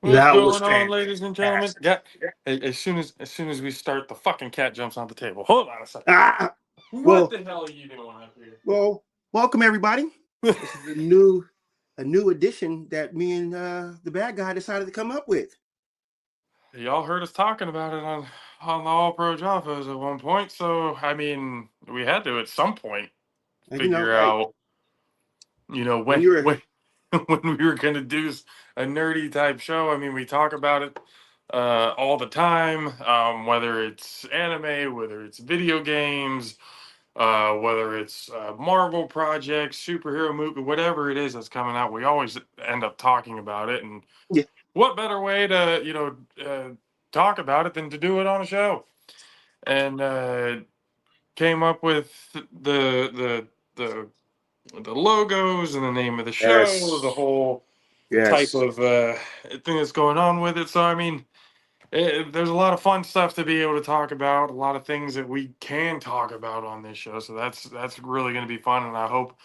What's That was going on, ladies and gentlemen? fantastic. Yeah, as soon as we start, the fucking cat jumps on the table. Hold on a second. Ah, What well, the hell are you doing up well, welcome everybody. here? This is a new addition that me and the bad guy decided to come up with. Y'all heard us talking about it on the All Pro Javas at one point, so I mean, we had to at some point And figure hey, out, when when you're when we were gonna do a nerdy type show. I mean, we talk about it all the time, whether it's anime, whether it's video games, whether it's Marvel projects, superhero movie, whatever it is that's coming out, we always end up talking about it. And yeah, what better way to talk about it than to do it on a show? And came up with the the logos and the name of the show, the yes, whole type yes, of thing that's going on with it. So I mean, there's a lot of fun stuff to be able to talk about, a lot of things that we can talk about on this show. So that's really going to be fun, and I hope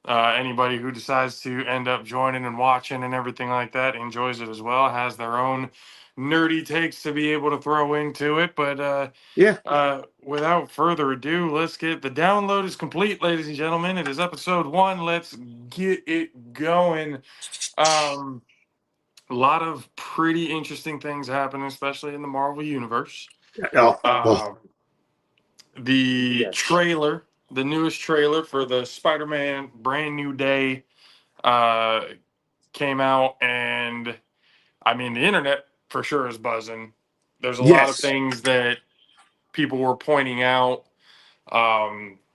anybody who decides to end up joining and watching and everything like that enjoys it as well, has their own nerdy takes to be able to throw into it. But yeah. without further ado, let's get the download is complete, ladies and gentlemen. It is episode 1. Let's get it going. Um, a lot of pretty interesting things happening, especially in the Marvel universe. Oh, well, Um, the yes, trailer, the newest trailer for the Spider-Man Brand New Day, uh, came out, and I mean, the internet for sure is buzzing. There's a lot of yes. things that people were pointing out,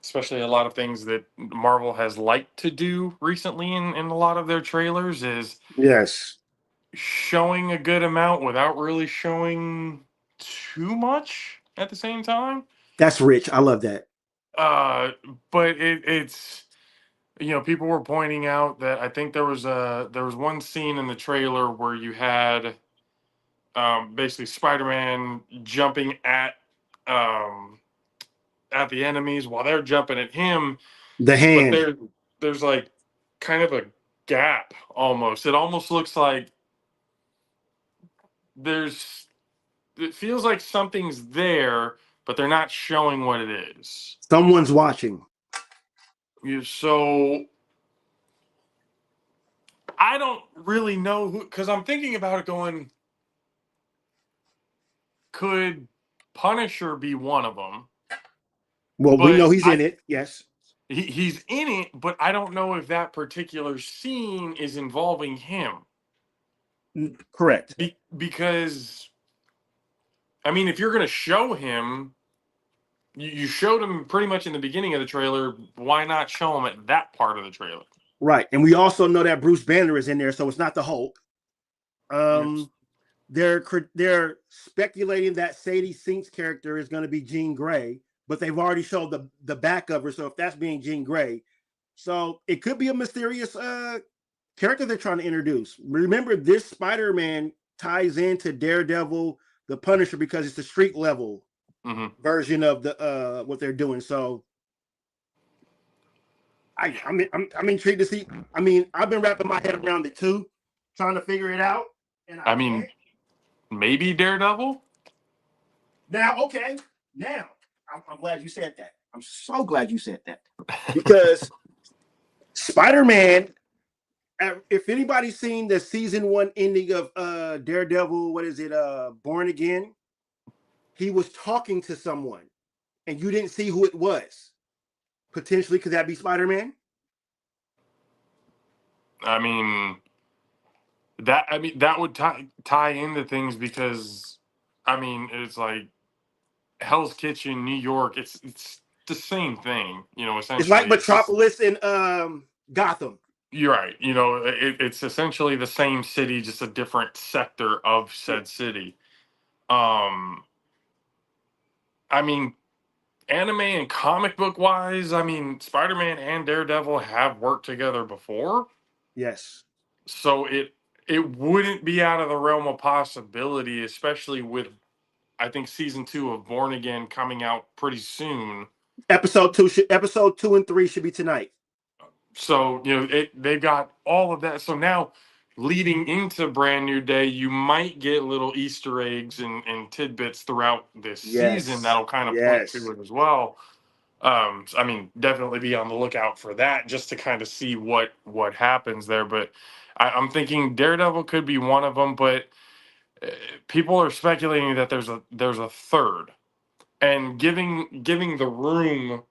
especially a lot of things that Marvel has liked to do recently in a lot of their trailers, is Yes. showing a good amount without really showing too much at the same time. That's rich. I love that. Uh, but it's people were pointing out that I think there was one scene in the trailer where you had basically Spider-Man jumping um, at the enemies while they're jumping at him, The but hand. there's like kind of a gap almost. It almost looks like there's it feels like something's there, but they're not showing what it is. Someone's watching. So I don't really know who, because I'm thinking about it going, could Punisher be one of them? Well, we But know he's in it. Yes. he's in it, but I don't know if that particular scene is involving him. Correct. Because, I mean, if you're going to show him, you showed him pretty much in the beginning of the trailer. Why not show him at that part of the trailer? Right. And we also know that Bruce Banner is in there, so it's not the Hulk. It's, Um, they're speculating that Sadie Sink's character is going to be Jean Grey, but they've already showed the back of her. So if that's being Jean Grey, so it could be a mysterious character they're trying to introduce. Remember, this Spider-Man ties into Daredevil, the Punisher, because it's the street level version of the what they're doing. So I'm intrigued to see. I mean, I've been wrapping my head around it too, trying to figure it out, and I I mean, can't. maybe Daredevil. Now, okay, now I'm glad you said that. I'm so glad you said that because Spider-Man. If anybody's seen the season 1 ending of Daredevil, what is it? Born Again. He was talking to someone, and you didn't see who it was. Potentially, could that be Spider-Man? I mean, that would tie into things because, I mean, it's like Hell's Kitchen, New York. It's the same thing, It's like essentially. It's just, Metropolis and Gotham. you're right. It's essentially the same city, just a different sector of Yeah. said city. Um, I mean, anime and comic book wise, I mean, Spider-Man and Daredevil have worked together before, Yes. so it wouldn't be out of the realm of possibility, especially with, I think, season 2 of Born Again coming out pretty soon. Episode 2 and 3 should be tonight. So they've got all of that. So now leading into Brand New Day, you might get little Easter eggs and tidbits throughout this season Yes. that'll kind of point Yes. to it as well. So, I mean, definitely be on the lookout for that just to kind of see what happens there. But I'm thinking Daredevil could be one of them, but uh, people are speculating that there's a third, and giving the room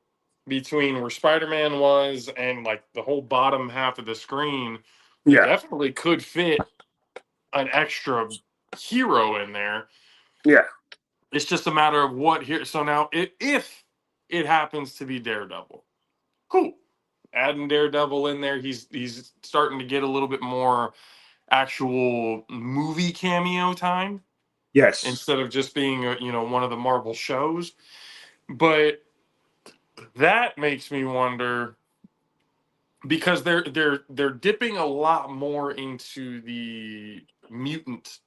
between where Spider-Man was and like the whole bottom half of the screen, you Yeah. definitely could fit an extra hero in there. Yeah. It's just a matter of what here. So now, if it happens to be Daredevil, cool. Adding Daredevil in there, he's starting to get a little bit more actual movie cameo time Yes. instead of just being one of the Marvel shows. But that makes me wonder because they're dipping a lot more into the mutant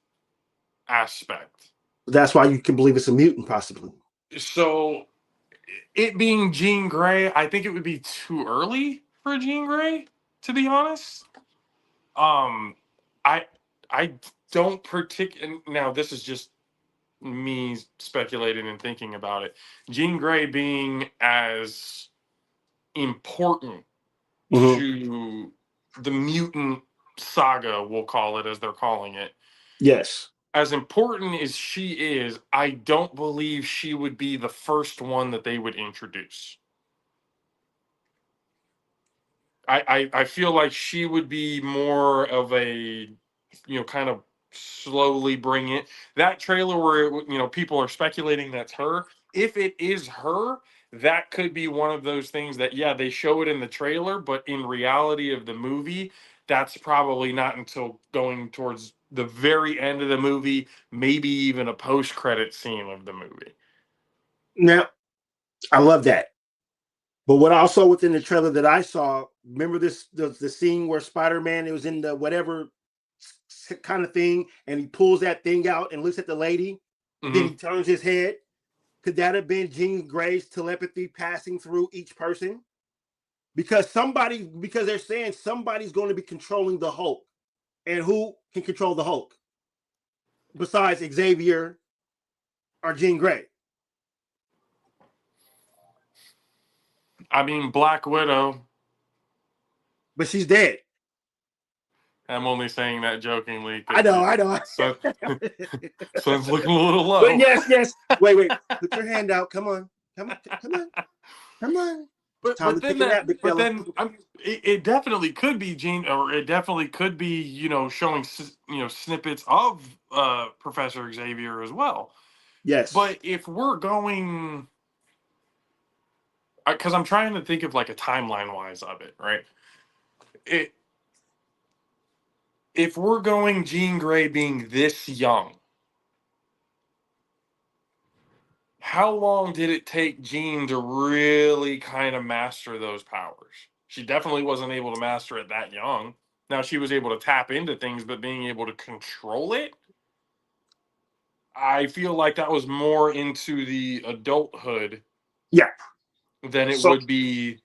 aspect. That's why you can believe it's a mutant, possibly. So it being Jean Grey, I think it would be too early for Jean Grey, to be honest. Um, I I don't now this is just me speculating and thinking about it. Jean Grey being as important Mhm. to the mutant saga, we'll call it as they're calling it. Yes. As important as she is, I don't believe she would be the first one that they would introduce. I feel like she would be more of a, kind of slowly bring it. That trailer where people are speculating that's her. If it is her, that could be one of those things that yeah they show it in the trailer, but in reality of the movie, that's probably not until going towards the very end of the movie, maybe even a post credit scene of the movie. Now, I love that. But what also within the trailer that I saw, remember the scene where Spider-Man, it was in the whatever kind of thing, and he pulls that thing out and looks at the lady, then Hmm. he turns his head. Could that have been Jean Grey's telepathy passing through each person? Because they're saying somebody's going to be controlling the Hulk. And who can control the Hulk besides Xavier or Jean Grey? I mean, Black Widow. But she's dead. I'm only saying that jokingly I because know, I know. so sun's looking a little But low. yes, yes. Wait. Put your hand out. Come on. Come on. It's time to take a nap, big But fella. then it definitely could be Gene, or it definitely could be showing snippets of Professor Xavier as well. Yes. But if we're going, because I'm trying to think of like a timeline wise of it, right? It If we're going Jean Grey being this young, how long did it take Jean to really kind of master those powers? She definitely wasn't able to master it that young. Now she was able to tap into things, but being able to control it, I feel like that was more into the adulthood Yeah. than it So would be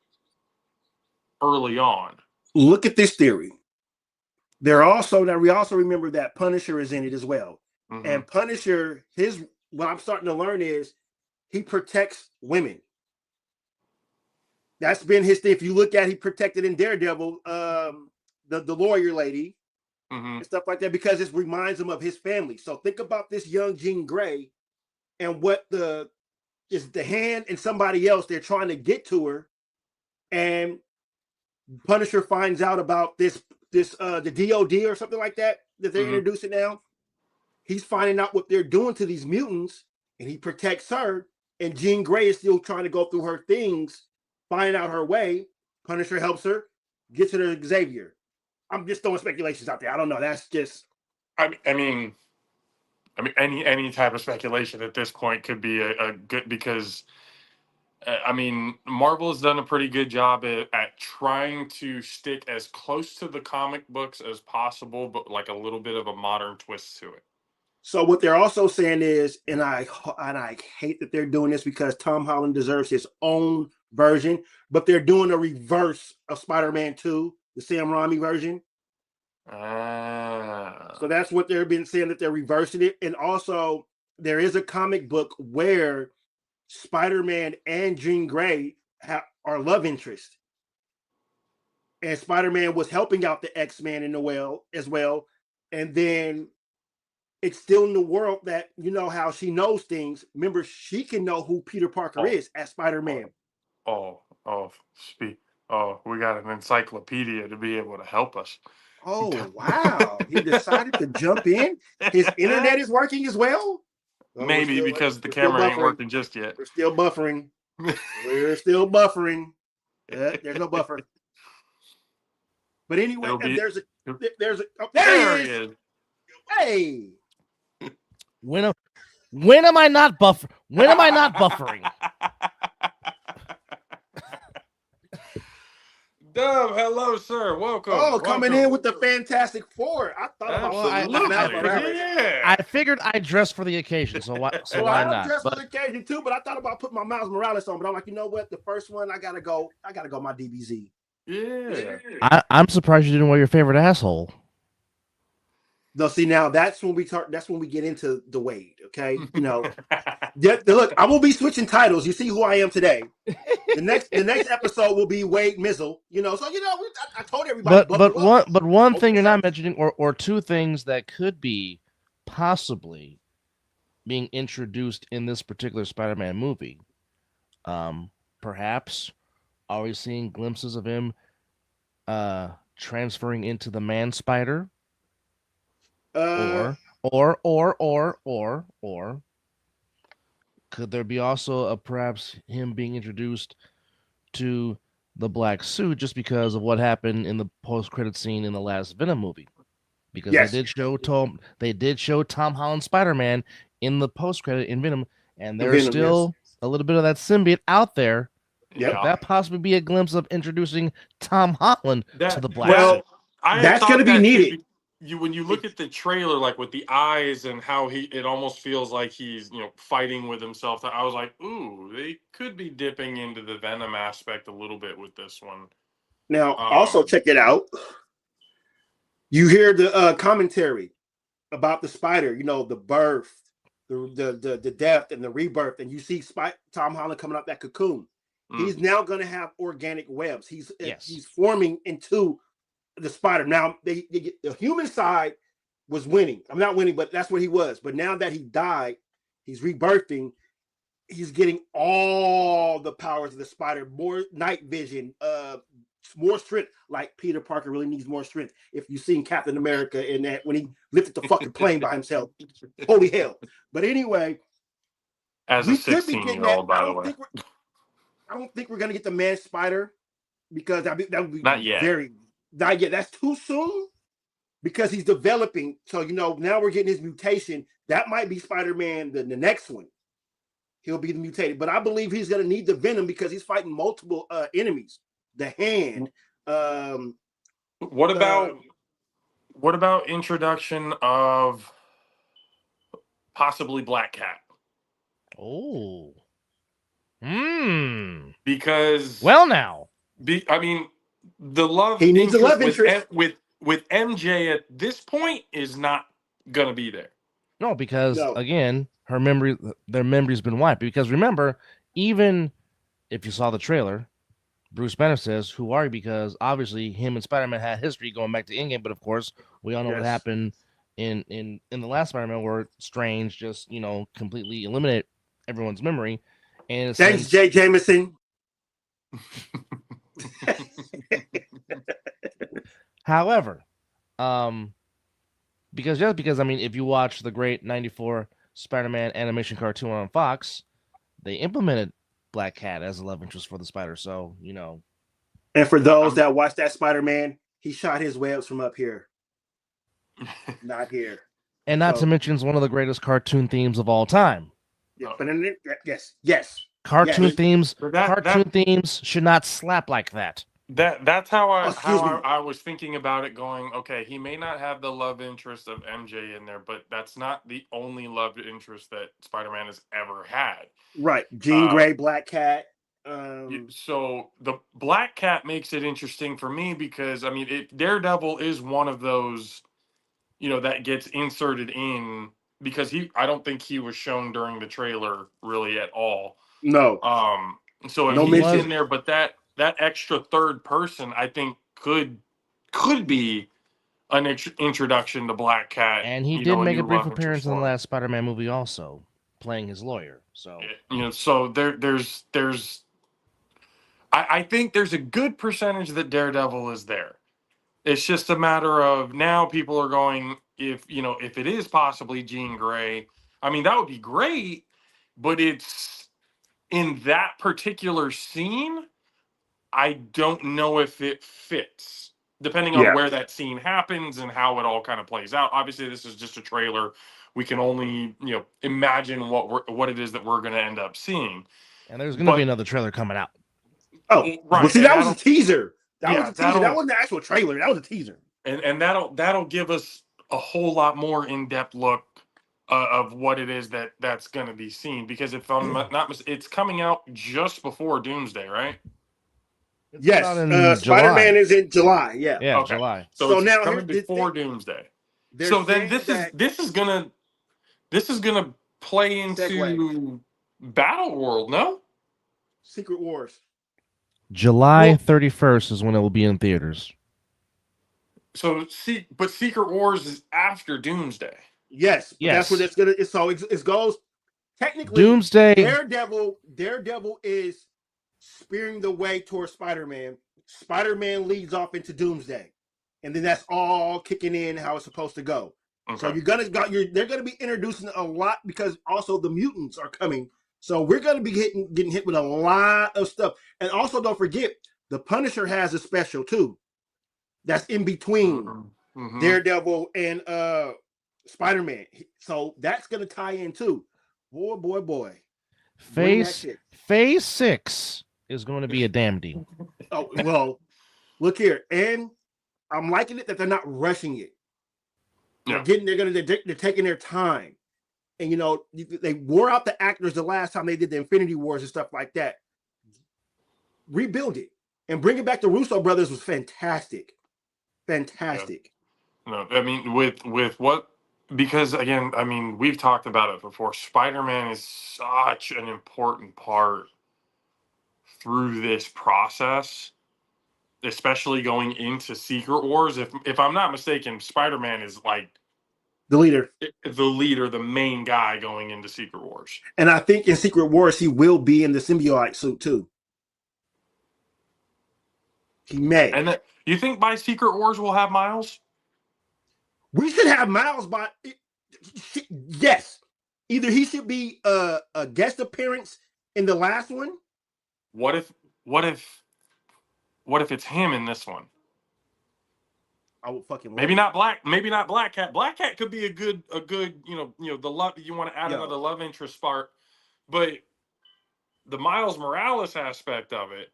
early on. look at this theory. We also remember that Punisher is in it as well. Hmm. And Punisher, what I'm starting to learn is he protects women. That's been his thing. If you look at, he protected in Daredevil, the lawyer lady Hmm. and stuff like that, because it reminds him of his family. So think about this young Jean Grey and what the hand and somebody else they're trying to get to her, and Punisher finds out about this the DOD or something like that they're Hmm. introducing now. He's finding out what they're doing to these mutants, and he protects her. And Jean Grey is still trying to go through her things, finding out her way. Punisher helps her, gets her to Xavier. I'm just throwing speculations out there. I don't know. That's just I mean, any type of speculation at this point could be a good because I mean, Marvel has done a pretty good job at trying to stick as close to the comic books as possible, but like a little bit of a modern twist to it. so. What they're also saying is, and I hate that they're doing this because Tom Holland deserves his own version, but they're doing a reverse of Spider-Man 2, the Sam Raimi version. So that's what they've been saying, that they're reversing it. And also, there is a comic book where Spider-Man and Jean Grey are love interest. And Spider-Man was helping out the X-Men in the well as well. And then it's still in the world that, you know, how she knows things. Remember, she can know who Peter Parker is as Spider-Man. We got an encyclopedia to be able to help us. Oh, wow. He decided to jump in. His internet is working as well? Maybe because the camera ain't working just yet. We're still buffering. We're still buffering. There's no buffer. But anyway, there he is. Hey. When am I not buffering? When am I not buffering? Dub, hello, sir. Welcome. Coming in with the Fantastic Four. I thought about I figured I dressed for the occasion, so why not? I dressed for the occasion too, but I thought about putting my Miles Morales on. But I'm like, you know what? The first one, I gotta go my DBZ. Yeah. I'm surprised you didn't wear your favorite asshole. No, see, now that's when we get into the Wade. Okay, you know. Look, I will be switching titles. You see who I am today. The next episode will be Wade Mizzle. You know, so you know, I told everybody. But one thing you're not mentioning, or two things that could be possibly being introduced in this particular Spider-Man movie. Perhaps are we seeing glimpses of him transferring into the Man Spider? Or could there be also perhaps him being introduced to the black suit just because of what happened in the post-credit scene in the last Venom movie? Because they did show Tom Holland Spider-Man in the post-credit in Venom, and there's still a little bit of that symbiote out there. Yep. Could that possibly be a glimpse of introducing Tom Holland to the black suit? That's going to be needed. When you look at the trailer, like with the eyes and how it almost feels like he's, you know, fighting with himself. I was like, ooh, they could be dipping into the Venom aspect a little bit with this one. Now, also check it out. You hear the commentary about the spider, you know, the birth, the death and the rebirth, and you see Tom Holland coming out that cocoon. He's now going to have organic webs. He's forming into the spider. Now the human side was winning. I'm not winning, but that's what he was. But now that he died, he's rebirthing. He's getting all the powers of the spider, more night vision, more strength. Like Peter Parker really needs more strength. If you've seen Captain America in that when he lifted the fucking plane by himself, holy hell! But anyway, as a 16-year-old, by the way, I don't think we're gonna get the Man Spider because that would be not yet. Not yet. That's too soon because he's developing. So, you know, now we're getting his mutation. That might be Spider-Man, the next one. He'll be the mutated. But I believe he's going to need the Venom because he's fighting multiple enemies. The Hand. What about introduction of possibly Black Cat? Oh. Because... Well, now. I mean... The love he needs a love interest with MJ at this point is not gonna be there. No, because again, their memory's been wiped. Because remember, even if you saw the trailer, Bruce Banner says, "Who are you?" Because obviously, him and Spider-Man had history going back to Endgame. But of course, we all know what happened in the last Spider-Man, where Strange just completely eliminated everyone's memory. And thanks, J. Jameson. However, because I mean, if you watch the great '94 Spider-Man animation cartoon on Fox, they implemented Black Cat as a love interest for the Spider. So And for those that watch that Spider-Man, he shot his webs from up here, not here. And not to mention, it's one of the greatest cartoon themes of all time. Yeah, but yes. Cartoon themes should not slap like that. That's how I was thinking about it, going, okay, he may not have the love interest of MJ in there, but that's not the only love interest that Spider-Man has ever had. Right. Jean Grey, Black Cat, So the Black Cat makes it interesting for me because I mean, Daredevil is one of those, that gets inserted in because I don't think he was shown during the trailer really at all. No, So if no he's mention. in there, but that extra third person, I think could be an introduction to Black Cat. And he did A make new a brief love appearance interest in the for him. last Spider-Man movie, also playing his lawyer. So So there's I think there's a good percentage that Daredevil is there. It's just a matter of now people are going, if it is possibly Jean Grey, I mean that would be great, but it's in that particular scene, I don't know if it fits. Depending on Yeah, where that scene happens and how it all kind of plays out. Obviously, this is just a trailer. We can only, imagine what it is that we're going to end up seeing. and there's going to be But another trailer coming out. oh, well, right, see, and that was a teaser. That was yeah, a teaser. That wasn't the actual trailer. That was a teaser. and that'll give us a whole lot more in-depth look of what it is that's going to be seen. Because if I'm not it's coming out just before Doomsday, right? It's Yes, out in Spider-Man July. is in July. Yeah. Yeah, Okay. July. So So it's now coming here's the before thing. Doomsday. They're So then saying that this is gonna play segue. into Battle World, no? Secret Wars. July Well, 31st is when it will be in theaters. so but Secret Wars is after Doomsday. Yes, but that's what Yes. it's gonna. So it goes. Technically, Doomsday. Daredevil is spearing the way towards Spider-Man. Spider-Man leads off into Doomsday, and then that's all kicking in how it's supposed to go. Okay. So they're gonna be introducing a lot because also the mutants are coming. So we're gonna be getting hit with a lot of stuff, and also don't forget the Punisher has a special too. That's in between Mm-hmm. Daredevil and Spider-Man. So that's gonna tie in too. Boy. Phase 6 is going to be a damn deal. Oh, well, look here. And I'm liking it that they're not rushing it. Yeah. They're taking their time. And they wore out the actors the last time they did the Infinity Wars and stuff like that. Rebuild it. And bringing back the Russo brothers was fantastic. Fantastic. Yeah. No, I mean with what, because again, I mean, we've talked about it before. Spider-Man is such an important part through this process, especially going into Secret Wars. If I'm not mistaken, Spider-Man is like The leader. the leader, the main guy going into Secret Wars. And I think in Secret Wars, he will be in the symbiote suit too. He may. And you think by Secret Wars we'll have Miles? We should have Miles by. Yes. Either he should be a guest appearance in the last one. What if it's him in this one? I would fucking maybe not Black Cat. Black Cat could be a good the love, you want to add another love interest part, but the Miles Morales aspect of it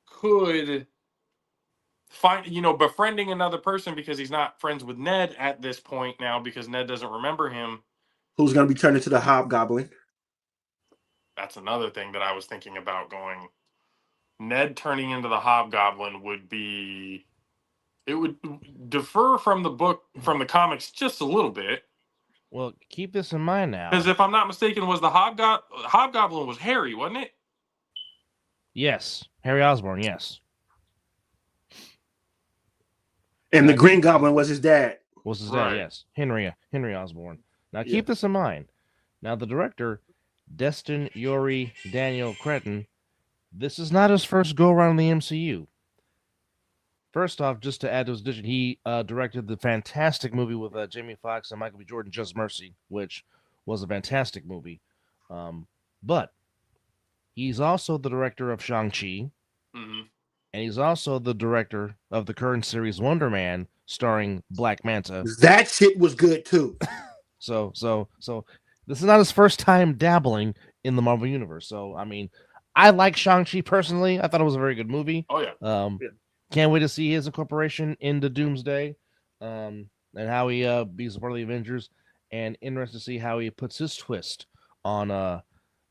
could befriending another person because he's not friends with Ned at this point now because Ned doesn't remember him. Who's going to be turned into the Hobgoblin? That's another thing that I was thinking about going. Ned turning into the Hobgoblin would differ from the comics just a little bit. Well, keep this in mind now. Because if I'm not mistaken, was the Hobgoblin was Harry, wasn't it? Yes. Harry Osborn, yes. And the Green Goblin was his dad. Was his dad, yes. Henry Osborn. Now, keep this in mind. Now, the director, Destin Yori Daniel Cretton, this is not his first go-around in the MCU. First off, just to add to his addition, he directed the fantastic movie with Jamie Foxx and Michael B. Jordan, Just Mercy, which was a fantastic movie. But he's also the director of Shang-Chi, and he's also the director of the current series Wonder Man, starring Black Manta. That shit was good too. So this is not his first time dabbling in the Marvel Universe. So, I mean, I like Shang-Chi personally. I thought it was a very good movie. Oh, yeah. Can't wait to see his incorporation into Doomsday, and how he beats part of the Avengers, and interested to see how he puts his twist on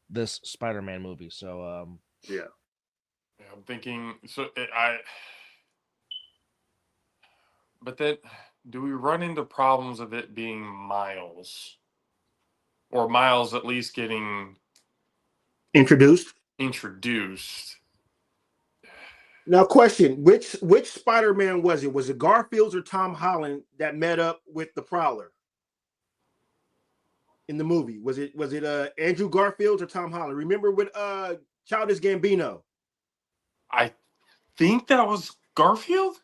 this Spider-Man movie. So Yeah. I'm thinking. But then, do we run into problems of it being Miles, or Miles at least getting Introduced. introduced? Now, question: which Spider-Man was it? Was it Garfield's or Tom Holland that met up with the Prowler in the movie? Was it Andrew Garfield or Tom Holland? Remember with Childish Gambino? I think that was Garfield.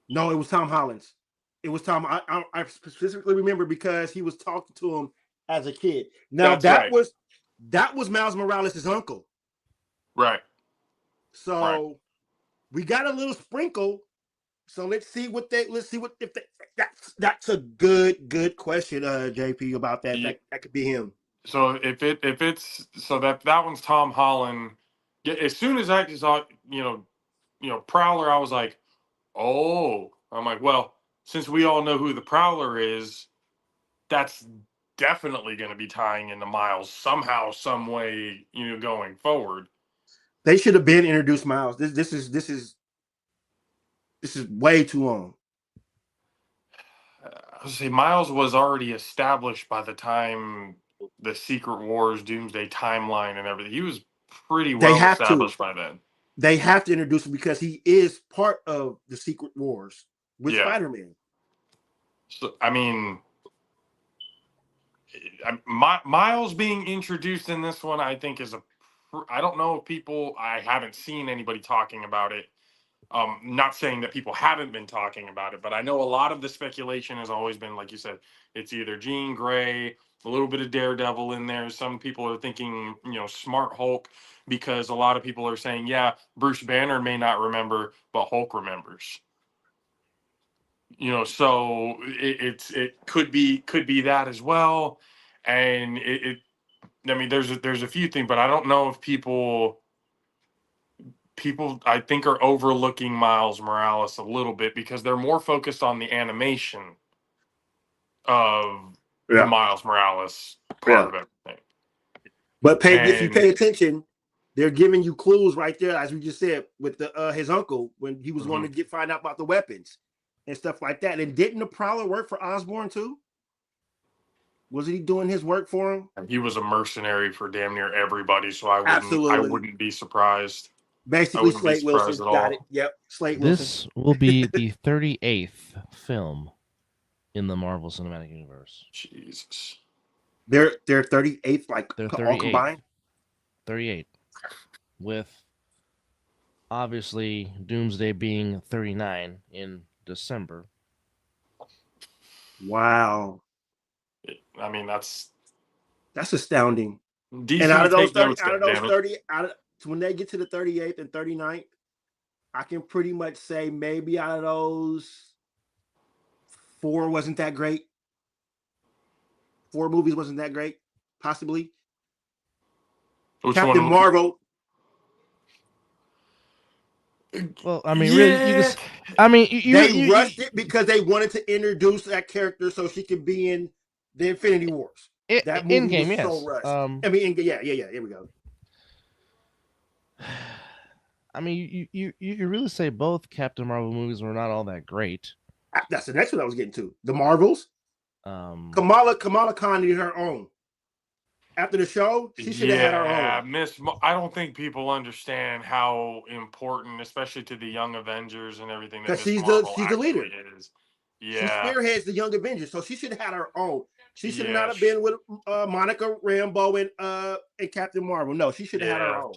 No, it was Tom Holland's. It was Tom. I specifically remember because he was talking to him as a kid. Now That's right. that was Miles Morales' uncle. Right. So Right. we got a little sprinkle. So let's see if that's a good question, JP, about that. Yeah. That could be him. So if it's so that one's Tom Holland. Yeah, as soon as I saw Prowler, I was like, oh, I'm like, well, since we all know who the Prowler is, that's definitely going to be tying into Miles somehow, some way, going forward. They should have been introduced Miles. This is way too long. I would say Miles was already established by the time the Secret Wars, Doomsday timeline, and everything. He was pretty They well have to. established by then. They have to introduce him because he is part of the Secret Wars with Yeah. Spider-Man. So, I mean, Miles being introduced in this one, I think I don't know if I haven't seen anybody talking about it. Not saying that people haven't been talking about it, but I know a lot of the speculation has always been, like you said, it's either Jean Grey, a little bit of Daredevil in there. Some people are thinking, Smart Hulk, because a lot of people are saying, yeah, Bruce Banner may not remember, but Hulk remembers. So it could be that as well, and I mean, there's a few things, but I don't know if people I think are overlooking Miles Morales a little bit because they're more focused on the animation of the Miles Morales part of everything. But if you pay attention, they're giving you clues right there, as we just said, with his uncle when he was wanting to find out about the weapons and stuff like that. And didn't the Prowler work for Osborn too? Wasn't he doing his work for him? He was a mercenary for damn near everybody, so I wouldn't be surprised. Basically, Slate Wilson got it. Yep, Slate Wilson. This will be the 38th film in the Marvel Cinematic Universe. Jesus. They're 38th, like they're 38th, all combined. 38, with obviously Doomsday being 39 in December. Wow. I mean, that's astounding. DC, and out of those 30, when they get to the 38th and 39th, I can pretty much say maybe out of those 4 wasn't that great. 4 movies wasn't that great, possibly. Captain Marvel. Well, I mean, really, they rushed it because they wanted to introduce that character so she could be in the Infinity Wars. That movie was so rushed. I mean, yeah. Here we go. I mean, you really say both Captain Marvel movies were not all that great. That's the next one I was getting to. The Marvels. Kamala Khan needed her own. After the show, she should have had her own. I don't think people understand how important, especially to the Young Avengers and everything, that she's the leader. Is. Yeah. She spearheads the Young Avengers, so she should have had her own. She should not have been with Monica Rambeau and Captain Marvel. No, she should have had her own.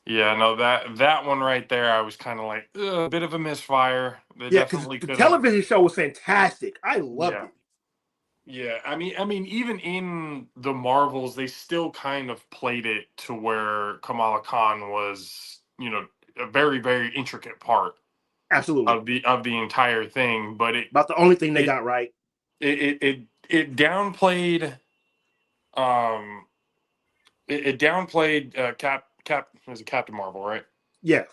Yeah, no, that one right there, I was kind of like a bit of a misfire. Because the television show was fantastic. I loved it. Yeah, I mean, even in the Marvels, they still kind of played it to where Kamala Khan was, a very, very intricate part. Absolutely. Of the entire thing, but about the only thing they got right. It downplayed, it downplayed was it Captain Marvel, right? Yeah.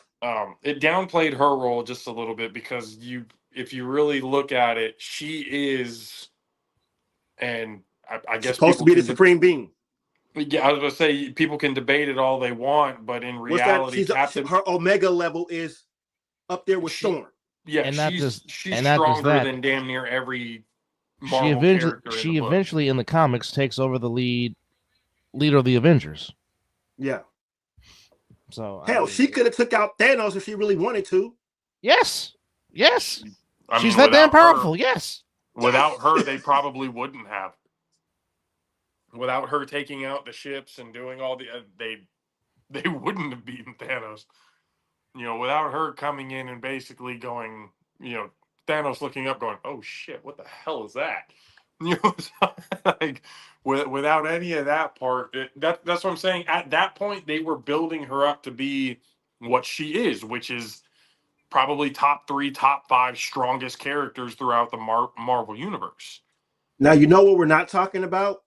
It downplayed her role just a little bit because if you really look at it, she is, and I guess supposed to be the supreme being. Yeah, I was gonna say people can debate it all they want, but in What's that? reality, Captain Her Omega level is up there with she Storm. yeah, And she's not just stronger that. than damn near every She Marvel eventually character in the she book. eventually in the comics takes over the leader of the Avengers. Yeah. So I Hell, mean, she could have took out Thanos if she really wanted to. yes. I She's mean, that damn powerful. Yes. without her, they probably wouldn't have. Without her taking out the ships and doing all the, they wouldn't have beaten Thanos. Without her coming in and basically going, Thanos looking up, going, "Oh shit, what the hell is that?" So, like without any of that part, that's what I'm saying. At that point, they were building her up to be what she is, which is probably top 3, top 5 strongest characters throughout the Marvel universe. Now you know what we're not talking about?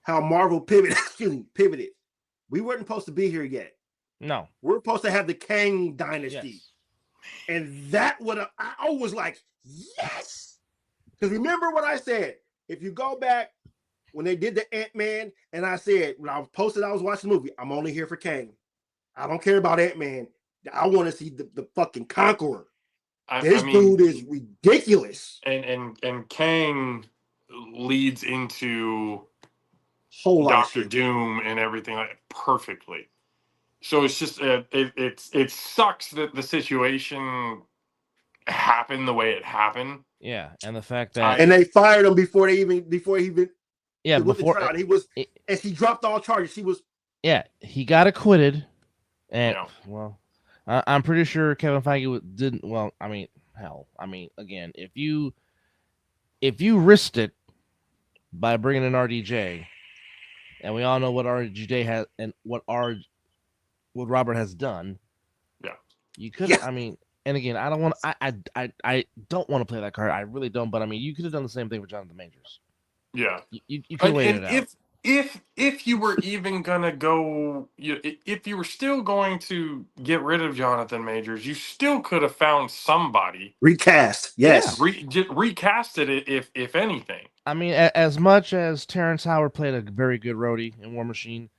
How Marvel pivoted. Pivoted. We weren't supposed to be here yet. No. We're supposed to have the Kang dynasty. Yes. And that would I was like, yes. Because remember what I said. If you go back when they did the Ant-Man, and I said, when I was posted, I was watching the movie, I'm only here for Kang. I don't care about Ant-Man. I want to see the fucking Conqueror. This dude is ridiculous. And Kang leads into Whole Doctor Doom and everything like perfectly. So it's just it sucks that the situation happened the way it happened. Yeah, and the fact that and they fired him before he even yeah before he was and he dropped all charges. He got acquitted, and well, I'm pretty sure Kevin Feige didn't. Well, I mean, hell, again, if you risked it by bringing in RDJ, and we all know what RDJ has and what Robert has done. Yeah, you could. Yeah. I mean, and again, I don't want. I don't want to play that card. I really don't. But I mean, you could have done the same thing for Jonathan Majors. Yeah, you could have waited it out. If you were even gonna go, if you were still going to get rid of Jonathan Majors, you still could have found somebody recast. Yes, recast it if anything. I mean, as much as Terrence Howard played a very good Rhodey in War Machine,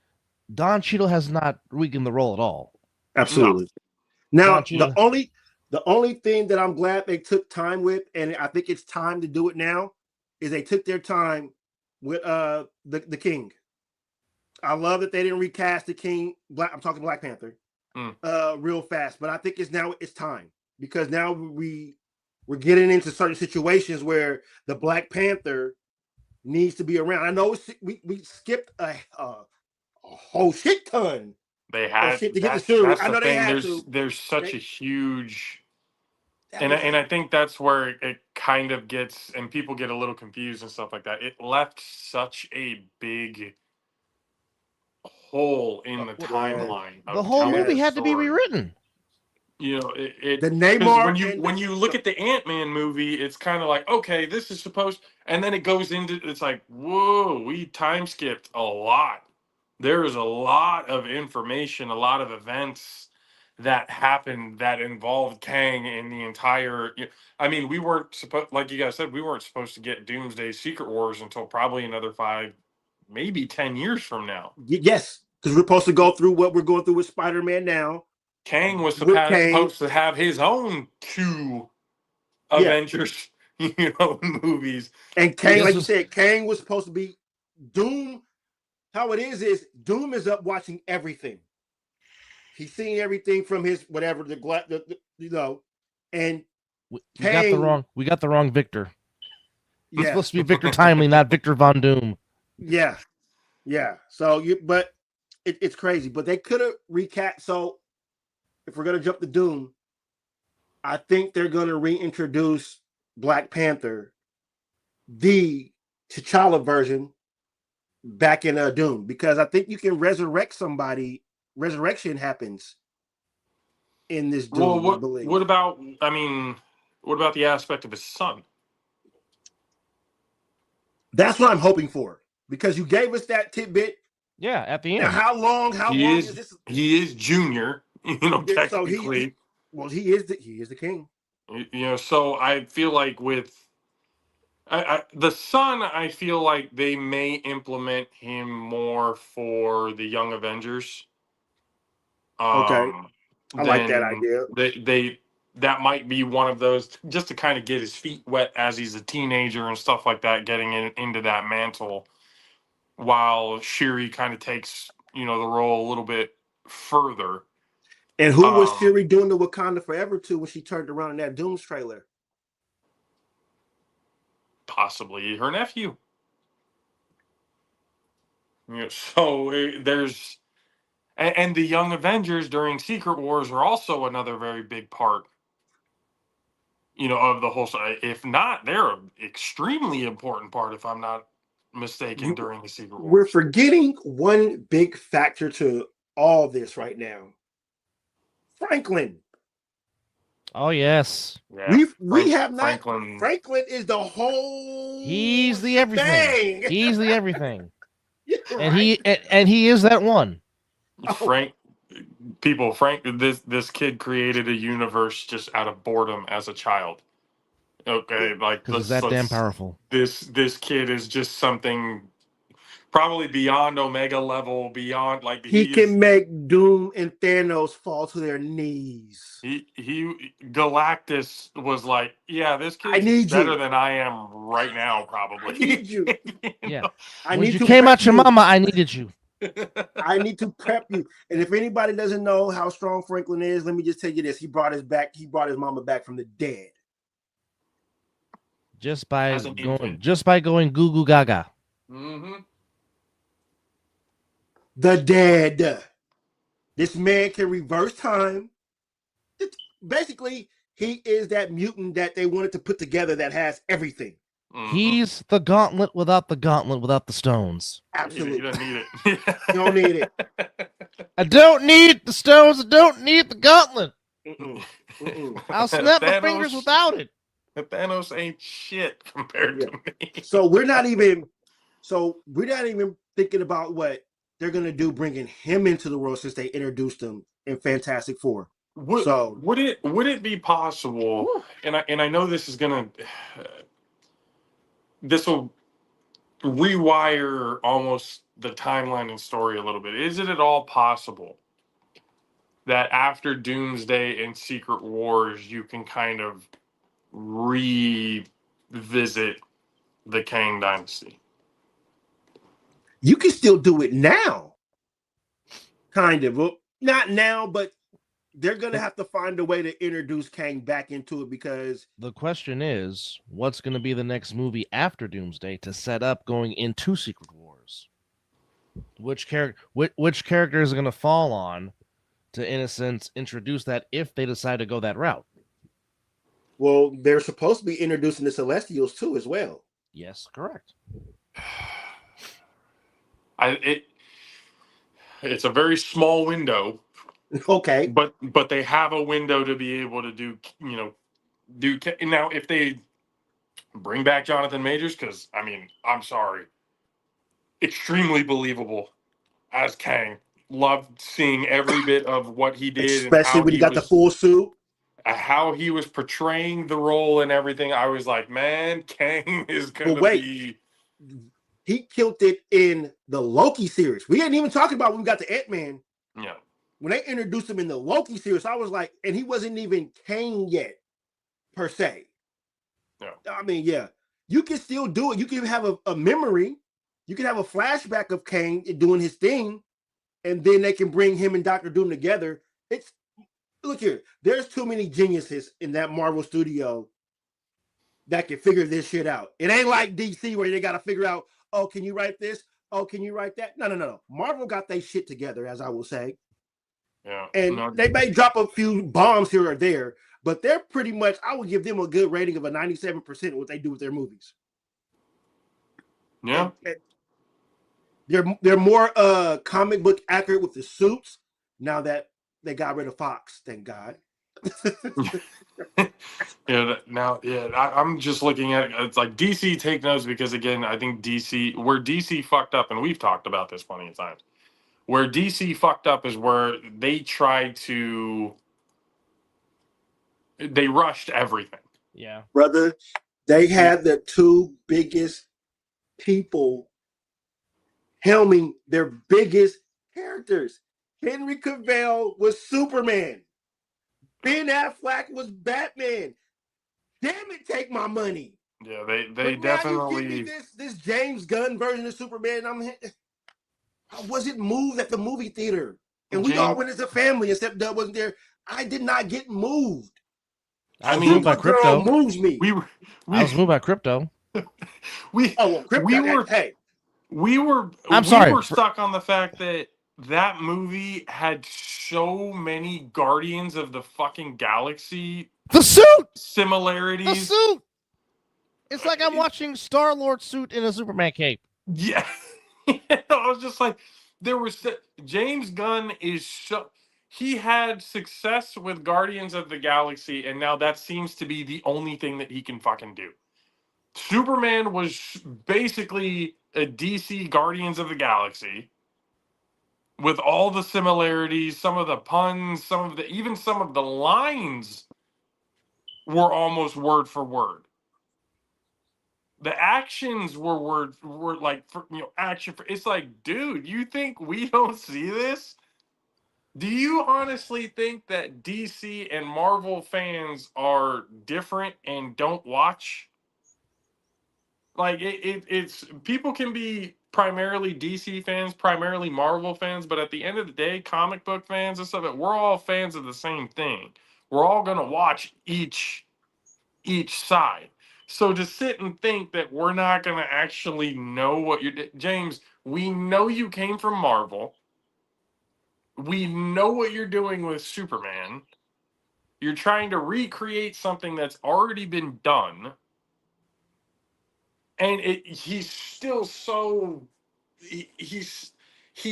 Don Cheadle has not weakened the role at all. Absolutely. No. Now the only thing that I'm glad they took time with, and I think it's time to do it now, is they took their time with the King. I love that they didn't recast the King. I'm talking Black Panther real fast, but I think it's time, because now we're getting into certain situations where the Black Panther needs to be around. I know we skipped a whole shit ton. They had shit to get the series. I know they had there's such a huge, and I think that's where it kind of gets, and people get a little confused and stuff like that. It left such a big hole in the timeline. The whole movie had to be rewritten. The Namor. When you look at the Ant-Man movie, it's kind of like, okay, this is supposed, and then it goes into, it's like, whoa, we time skipped a lot. There is a lot of information, a lot of events that happened that involved Kang in the entire. I mean, we weren't supposed, like you guys said, we weren't supposed to get Doomsday Secret Wars until probably another 5, maybe 10 years from now. Yes, because we're supposed to go through what we're going through with Spider-Man now. Kang was supposed to have his own 2 Avengers, movies. And Kang, like you said, Kang was supposed to be Doom. How it is Doom is up watching everything. He's seeing everything from his whatever and we got the wrong Victor. Yeah. It's supposed to be Victor Timely, not Victor Von Doom. Yeah. So but it's crazy. But they could have recast. So if we're gonna jump to Doom, I think they're gonna reintroduce Black Panther, the T'Challa version, back in Doom, because I think you can resurrect somebody. Resurrection happens in this Doom. Well, what about the aspect of his son? That's what I'm hoping for, because you gave us that tidbit. Yeah, at the end. Now, how long is this? He is Junior, technically. So he is the king. So I feel like with The Son, I feel like they may implement him more for the Young Avengers. Okay. I like that Then idea. they that might be one of those just to kind of get his feet wet as he's a teenager and stuff like that, getting into that mantle, while Shuri kind of takes the role a little bit further. And who was Shuri doing the Wakanda Forever to when she turned around in that Dooms trailer? Possibly her nephew. So there's and the Young Avengers during Secret Wars are also another very big part, of the whole. If not, they're an extremely important part, if I'm not mistaken, during the Secret Wars. We're forgetting one big factor to all this right now. Franklin. Oh yes. Yeah, we have not. Franklin. Franklin is the whole. He's the everything. Thing. He's the everything. And he is that one. Frank this kid created a universe just out of boredom as a child. Okay, like because he's that damn powerful. This kid is just something probably beyond Omega level, beyond like he can make Doom and Thanos fall to their knees. He Galactus was like, yeah, this kid's better than I am right now, probably. I need you. Yeah. When you came out your mama, I needed you. I need to prep you. And if anybody doesn't know how strong Franklin is, let me just tell you this: he brought his mama back from the dead. Just by going goo goo gaga. Mm-hmm. The dead. This man can reverse time. Basically, he is that mutant that they wanted to put together that has everything. Mm-hmm. He's the gauntlet without the stones. Absolutely. You don't need it. You don't need it. I don't need the stones. I don't need the gauntlet. I'll snap my fingers without it. Thanos ain't shit compared to me. So we're not even thinking about what they're gonna do bringing him into the world since they introduced him in Fantastic Four. Would it be possible? And I know this is gonna this will rewire almost the timeline and story a little bit. Is it at all possible that after Doomsday and Secret Wars, you can kind of revisit the Kang Dynasty? You can still do it now. Kind of. Well, not now, but they're going to have to find a way to introduce Kang back into it because... The question is, what's going to be the next movie after Doomsday to set up going into Secret Wars? Which character is going to fall on to, in a sense, introduce that if they decide to go that route? Well, they're supposed to be introducing the Celestials too as well. Yes, correct. It's a very small window. Okay. But they have a window to be able to do now if they bring back Jonathan Majors, because I'm sorry, extremely believable as Kang. Loved seeing every bit of what he did, especially when he got the full suit. How he was portraying the role and everything. I was like, man, Kang is gonna be. He killed it in the Loki series. We ain't even talking about when we got the Ant-Man. Yeah. When they introduced him in the Loki series, I was like, and he wasn't even Kang yet, per se. Yeah. You can still do it. You can have a memory. You can have a flashback of Kang doing his thing, and then they can bring him and Dr. Doom together. Look here. There's too many geniuses in that Marvel studio that can figure this shit out. It ain't like DC where they got to figure out, oh, can you write this? Oh, can you write that? No. Marvel got their shit together, as I will say. Yeah. And they may drop a few bombs here or there, but they're pretty much, I would give them a good rating of a 97% what they do with their movies. Yeah. They're more comic book accurate with the suits now that they got rid of Fox, thank God. I'm just looking at it's like DC take notes because again, I think where DC fucked up, and we've talked about this plenty of times. Where DC fucked up is where they rushed everything. Yeah. Brother, They had the two biggest people helming their biggest characters. Henry Cavill was Superman. Ben Affleck was Batman. Damn it, take my money. Yeah, they But now you give me definitely. this James Gunn version of Superman. I wasn't moved at the movie theater, and we all James, went as a family. Except Doug wasn't there. I did not get moved. I was mean, moved by Supergirl Crypto. moves me. we I was we moved by Crypto. we Oh well, Crypto. we were Hey, I'm we sorry. were stuck on the fact that that movie had so many Guardians of the fucking Galaxy The suit. The similarities. suit. It's like I'm watching Star-Lord suit in a Superman cape. Yeah. I was just like, there was James Gunn is so he had success with Guardians of the Galaxy, and now that seems to be the only thing that he can fucking do. Superman was basically a DC Guardians of the Galaxy with all the similarities, some of the puns, even some of the lines were almost word for word. The actions were like action for, it's like, dude, you think we don't see this? Do you honestly think that DC and Marvel fans are different and don't watch? Like it's people can be primarily DC fans, primarily Marvel fans, but at the end of the day, comic book fans and stuff, we're all fans of the same thing. We're all gonna watch each side. So to sit and think that we're not going to actually know what you're James, we know you came from Marvel. We know what you're doing with Superman. You're trying to recreate something that's already been done. And he's still so he's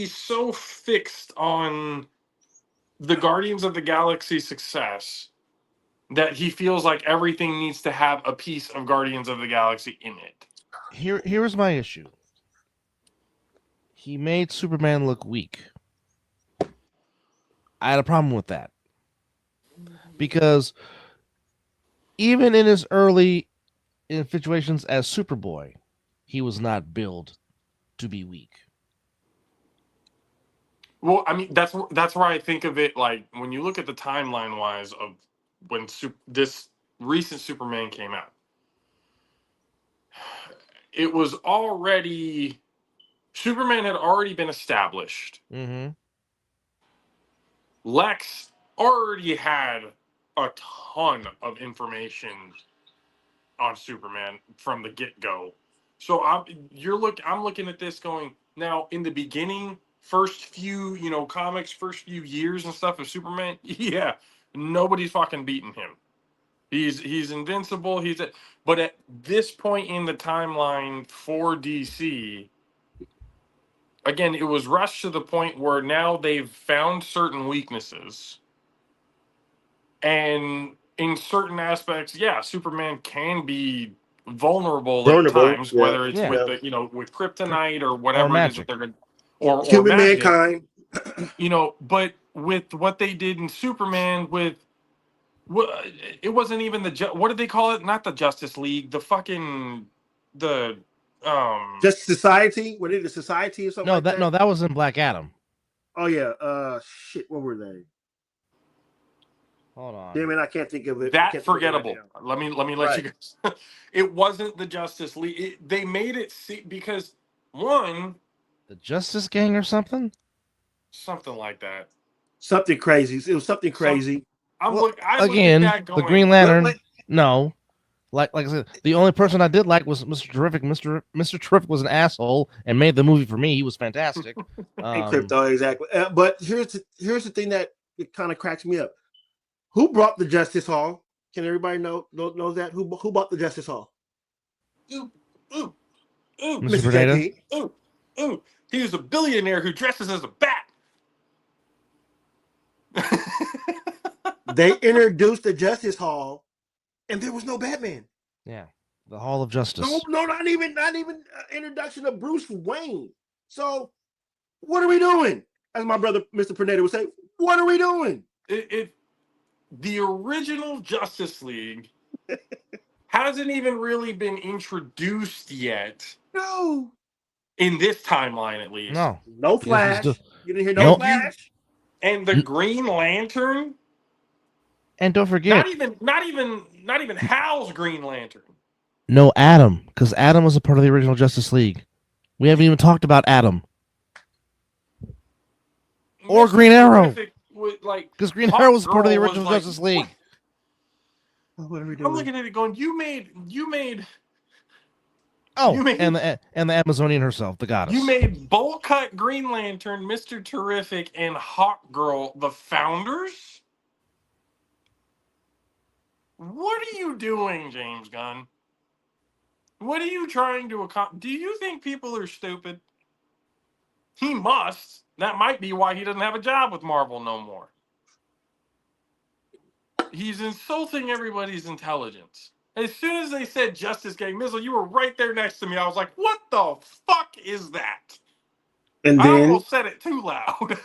so fixed on the Guardians of the Galaxy success that he feels like everything needs to have a piece of Guardians of the Galaxy in it. Here's my issue. He made Superman look weak. I had a problem with that. Because even in his early situations as Superboy, he was not built to be weak. Well, I mean, that's where I think of it. Like when you look at the timeline wise of when this recent Superman came out, it was already Superman had already been established. Mm-hmm. Lex already had a ton of information on Superman from the get go. So I'm looking at this going, now in the beginning, first few, comics, first few years and stuff of Superman, yeah, nobody's fucking beating him. He's invincible. But at this point in the timeline for DC, again, it was rushed to the point where now they've found certain weaknesses. And in certain aspects, yeah, Superman can be vulnerable at times, yeah. whether it's Yeah. with with kryptonite or whatever it is that they're going, or human magic, mankind. But with what they did in Superman, it wasn't even what did they call it? Not the Justice League, the fucking the Just Society. What is it? Society or something? No, that was in Black Adam. Oh yeah. Shit. What were they? Hold on. Damn it, I can't think of it. That forgettable. Right, let me let you guys. It wasn't the Justice League. They made it because one, the Justice Gang or something like that. Something crazy. It was something crazy. I looked at that going, the Green Lantern. No, like I said, the only person I did like was Mr. Terrific. Mr. Terrific was an asshole and made the movie for me. He was fantastic. Crypto, exactly. But here's the thing that it kind of cracks me up. Who brought the Justice Hall? Can everybody know that? Who bought the Justice Hall? Ooh, Mr. Potato. Ooh. He was a billionaire who dresses as a bat. They introduced the Justice Hall, and there was no Batman. Yeah, the Hall of Justice. No, not even introduction of Bruce Wayne. So, what are we doing? As my brother Mr. Pernetta would say, what are we doing? The original Justice League hasn't even really been introduced yet No. in this timeline, at least. No, No Because he's Flash. still- You didn't hear No. no Flash. And the Green Lantern, and don't forget, not even Hal's Green Lantern. no Adam, because Adam was a part of the original Justice League. We haven't even talked about Adam or Mr. Green Arrow, Terrific would, like, because Green Arrow was part of the Hawkgirl was original like, Justice League. What are we I'm doing? looking at it going, you made Oh, You made- and the Amazonian herself, the goddess. you made Bowl Cut, Green Lantern, Mr. Terrific, and Hawkgirl the founders? What are you doing, James Gunn? What are you trying to accomplish? Do you think people are stupid? He must. That might be why he doesn't have a job with Marvel no more. He's insulting everybody's intelligence. As soon as they said Justice Gang Missile, you were right there next to me. I was like, what the fuck is that? And I then, almost said it too loud.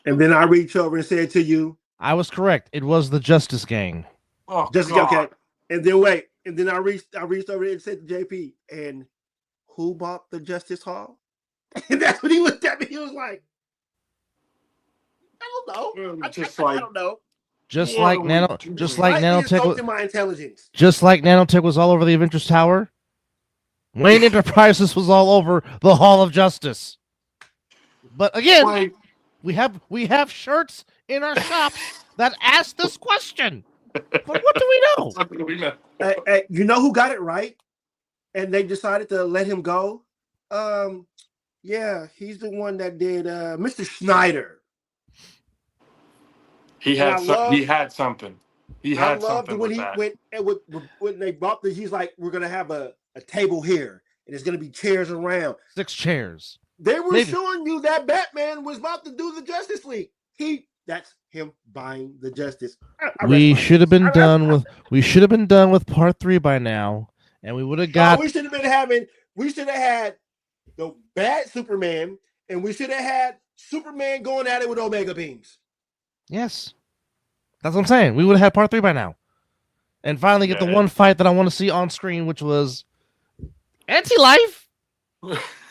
and then I reached over and said to you, I was correct. It was the Justice Gang. Oh, Just God. okay. And then wait. And then I reached over and said to JP, and who bought the Justice Hall? And that's when he looked at me. He was like, I don't know. I don't know. Just What like are we Nano, doing? just like Slightly Nanotech, insulting my intelligence. just like Nanotech was all over the Avengers Tower. Wayne Enterprises was all over the Hall of Justice. But again, Like, we have shirts in our shops that ask this question. But what do we know? what do we know? You know who got it right? And they decided to let him go? Yeah, he's the one that did Mr. Schneider. He And had he had something. He I had loved something when with he that. went and when they brought the, he's like, we're gonna have a table here and there's gonna be chairs around. 6 chairs. They were Maybe. showing you that Batman was about to do the Justice League. That's him buying the Justice. We should have been done with part 3 by now, and we would have got. We should have had the bad Superman, and we should have had Superman going at it with Omega beams. Yes, that's what I'm saying. We would have had part 3 by now, and finally get the one fight that I want to see on screen, which was Anti-Life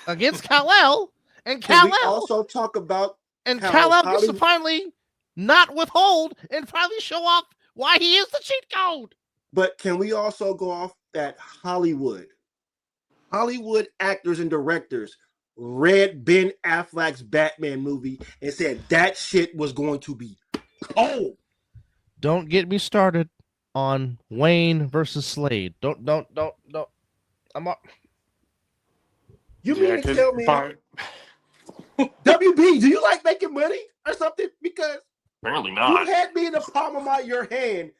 against Kal-El, and Can we Kal-El also talk about and how Kal-El gets to Hollywood- finally not withhold and finally show off why he is the cheat code. But can we also go off that Hollywood actors and directors read Ben Affleck's Batman movie and said that shit was going to be cold. Don't get me started on Wayne versus Slade. Don't. I'm up. You mean to 'cause tell me, WB, do you like making money or something? Because apparently you not. had me in the palm of your hand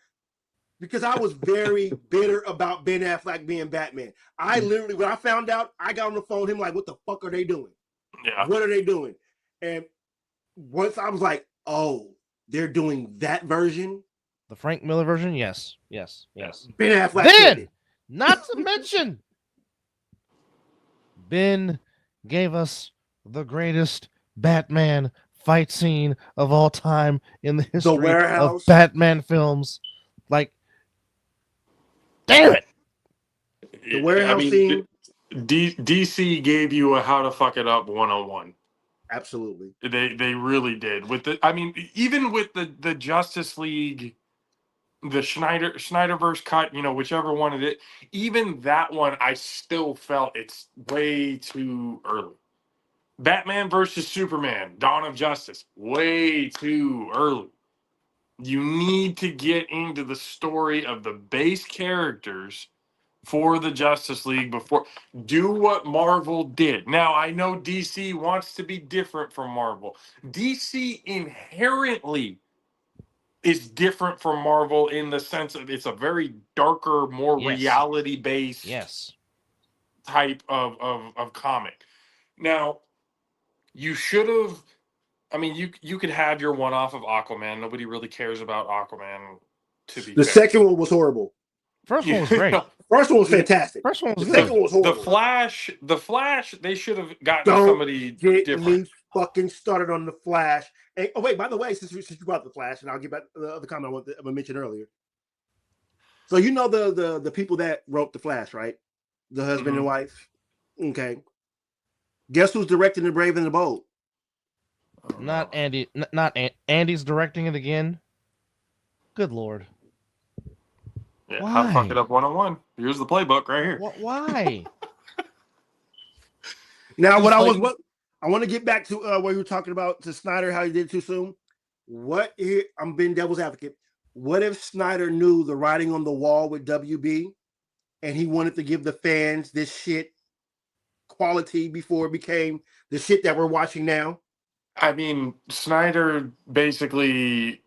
because I was very bitter about Ben Affleck being Batman. I literally, when I found out, I got on the phone with him like, what the fuck are they doing? Yeah. What are they doing? And once I was like, oh, they're doing that version. The Frank Miller version, yes. Ben Affleck. Then, did it. not to mention, Ben gave us the greatest Batman fight scene of all time in the history of warehouse. Batman films. Like, damn it! The warehouse scene. DC gave you a how to fuck it up 101. Absolutely. They really did. Even with the Justice League, the Snyderverse cut, whichever one it is, even that one, I still felt it's way too early. Batman versus Superman, Dawn of Justice, way too early. You need to get into the story of the base characters for the Justice League before. Do what Marvel did. Now, I know DC wants to be different from Marvel. DC inherently is different from Marvel in the sense of it's a very darker, more Yes. reality-based Yes. type of comic. Now, you should have. You could have your one-off of Aquaman. Nobody really cares about Aquaman. To be The fair. second one was horrible. First one was great. First one was fantastic. First one was The good. second one was horrible. The Flash. They should have gotten Don't somebody Get different. me fucking started on the Flash. And, oh wait, by the way, since you brought up the Flash, and I'll get back to the other comment I want to mention earlier. So you know the people that wrote the Flash, right? The husband and Mhm. wife. Okay. Guess who's directing The Brave and the Bold? I don't Not know. Andy. Not Andy's directing it again. Good lord. Yeah, how to fuck it Why? up 101. Here's the playbook right here. Why? Now, Just like what I want to get back to what you were talking about to Snyder, how he did it too soon. What here? I'm being devil's advocate. What if Snyder knew the writing on the wall with WB, and he wanted to give the fans this shit quality before it became the shit that we're watching now? I mean, Snyder basically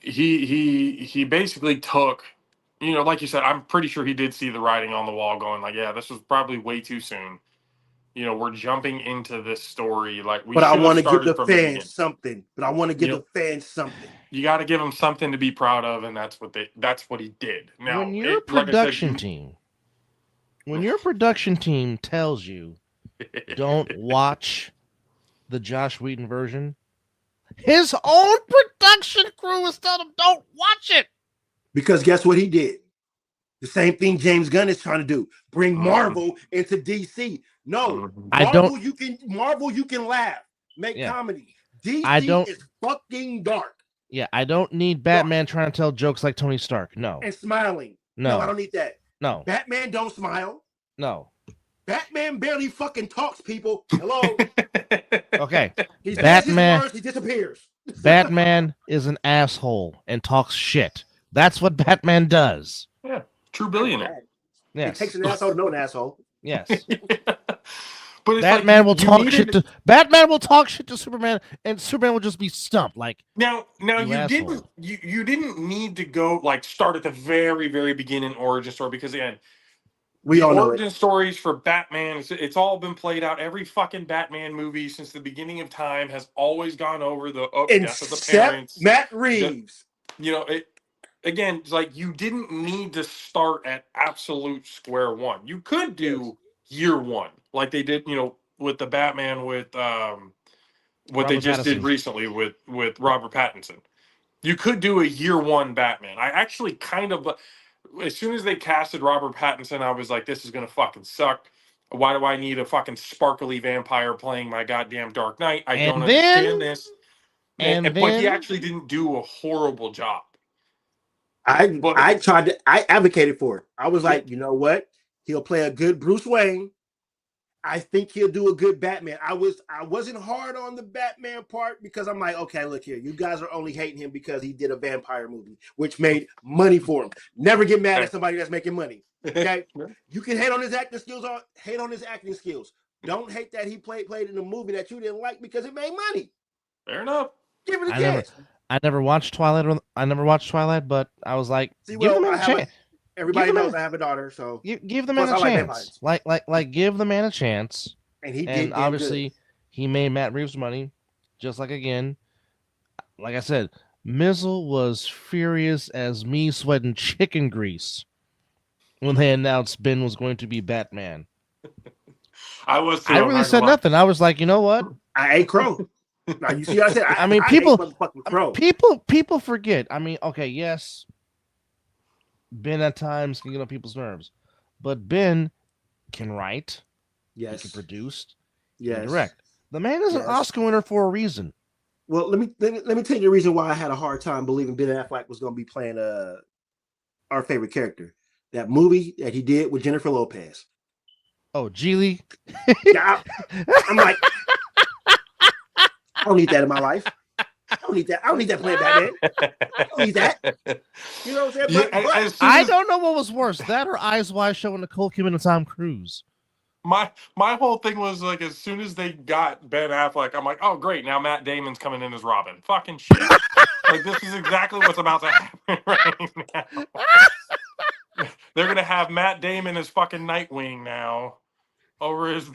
he basically took, you know, like you said, I'm pretty sure he did see the writing on the wall going like, yeah, this was probably way too soon. You know, we're jumping into this story like we But I should have want to give started the from the fans beginning. something. But I want to You give the know, fans something. you got to give him something to be proud of, and that's what he did. When Now, your like I said, production team, when your production team tells you don't watch the Josh Whedon version, his own production crew is telling him don't watch it. Because guess what he did? The same thing James Gunn is trying to do. Bring Mhm. Marvel into DC. No, Mhm. I don't. Marvel you can laugh, make Yeah. comedy. I DC don't. is fucking dark. Yeah, I don't need Batman trying to tell jokes like Tony Stark. No, And smiling. No, I no, don't need that. no, Batman don't smile. no. Batman barely fucking talks, people. Hello. Okay, He says his Batman. words, he disappears. Batman is an asshole and talks shit. That's what Batman does. Yeah, true billionaire. It Yes, takes an asshole to know an asshole. yes. But it's Batman like will talk shit to Batman will talk shit to Superman, and Superman will just be stumped. Like now you asshole. you didn't need to go like start at the very beginning origin story, because again, We the all know it. origin stories for Batman, it's all been played out. Every fucking Batman movie since the beginning of time has always gone over the death of the Except parents. Matt Reeves. You know, it again, it's like you didn't need to start at absolute square one. You could do year one, like they did, you know, with the Batman with what they Robert just did Pattinson. recently with Robert Pattinson. You could do a year one Batman. I actually kind of, as soon as they casted Robert Pattinson, I was like, this is gonna fucking suck. Why do I need a fucking sparkly vampire playing my goddamn Dark Knight? I don't And then, understand this. and But he then, actually didn't do a horrible job. I But I advocated for it. I was yeah, like, you know what? He'll play a good Bruce Wayne. I think he'll do a good Batman. I wasn't hard on the Batman part because I'm like, okay, look here, you guys are only hating him because he did a vampire movie, which made money for him. Never get mad at somebody that's making money. Okay, you can hate on his acting skills, or hate on his acting skills. Don't hate that he played in a movie that you didn't like because it made money. fair enough. Give it a I chance. never watched Twilight. I never watched Twilight, but I was like, See, give the well, man a chance. everybody knows I have a daughter, so Give the man plus a I like chance. vampires. Like, give the man a chance. And he did And damn obviously, good. he made Matt Reeves money. Just like again, like I said, Mizzle was furious as me sweating chicken grease when they announced Ben was going to be Batman. I was too. I I'm really not said gonna lie. nothing. I was like, you know what? I ate crow. Now you see what I said? I mean, I people, ate motherfucking crow. people forget. I mean, okay, yes, Ben at times can get on people's nerves, but Ben can write, he can Yes. produce, he Yes. can direct. The man is an Yes. Oscar winner for a reason. Well, let me tell you the reason why I had a hard time believing Ben Affleck was going to be playing our favorite character. That movie that he did with Jennifer Lopez. Oh, Geely. Yeah, I'm like, I don't need that in my life. I don't need that. I don't need that playing Batman. I don't need that. You know what I'm saying? Yeah, But as soon I as- don't know what was worse, that or Eyes Wide Shut with Nicole Kidman and Tom Cruise. my whole thing was like, as soon as they got Ben Affleck, I'm like, oh great, now Matt Damon's coming in as Robin. Fucking shit. Like this is exactly what's about to happen right now. They're gonna have Matt Damon as fucking Nightwing now over his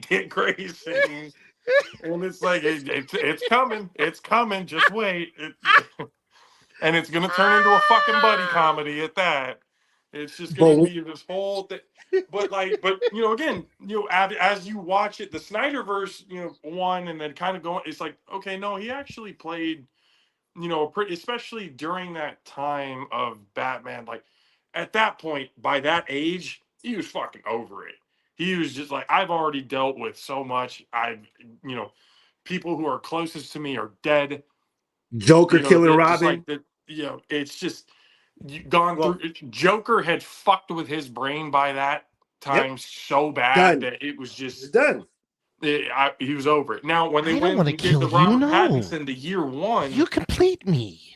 Dick Grayson. And it's like it's coming. It's coming. Just wait. And it's gonna turn into a fucking buddy comedy at that. It's just gonna be this whole thing. But you know, again, you know, as you watch it, the Snyderverse, you know, one and then kind of going, it's like, okay, no, he actually played especially during that time of Batman, like at that point, by that age, he was fucking over it. He was just like, I've already dealt with so much. You know, people who are closest to me are dead. Joker killing Just Robin. like that, it's just gone through. Joker had fucked with his brain by that time so bad that it was It's just done. he was over it. Now, when they I don't went wanna and did the kill you, Robert no. Pattinson the year one, You complete me.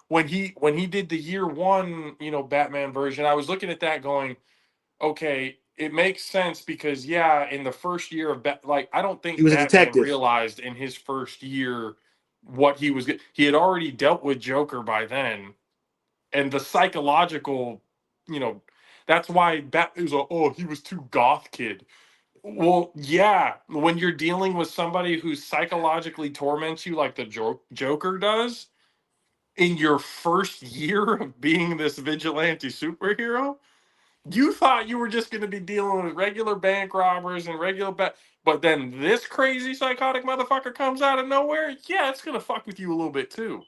when he did the year one, Batman version, I was looking at that going, okay, it makes sense because in the first year of I don't He think was a Batman detective. realized in his first year what he had already dealt with Joker by then, and the psychological, that's why he was too goth kid. Well, yeah, when you're dealing with somebody who psychologically torments you like the Joker does in your first year of being this vigilante superhero, you thought you were just going to be dealing with regular bank robbers and but then this crazy psychotic motherfucker comes out of nowhere. Yeah, it's going to fuck with you a little bit too.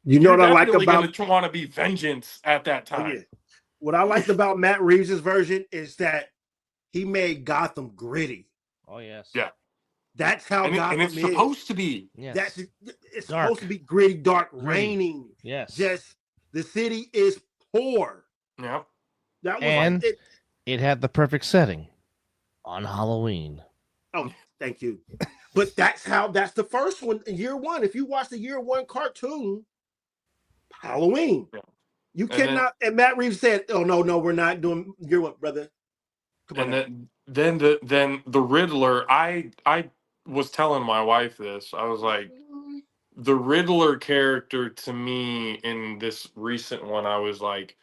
You know You're what I like definitely about going to want to be vengeance at that time. What I liked about Matt Reeves' version is that he made Gotham gritty. Oh yes. Yeah. That's how Gotham it's is. supposed to be. Yes. It's Dark. supposed to be gritty, dark, Gritty. raining. Yes. Just the city is poor. Yeah. That was And it had the perfect setting on Halloween. Oh, thank you. But that's the first one, year one. If you watch the year one cartoon, Halloween. Yeah. You cannot. And Matt Reeves said, "Oh no, we're not doing year one, brother." Come on. And then the Riddler. I was telling my wife this. I was like, the Riddler character to me in this recent one, I was like,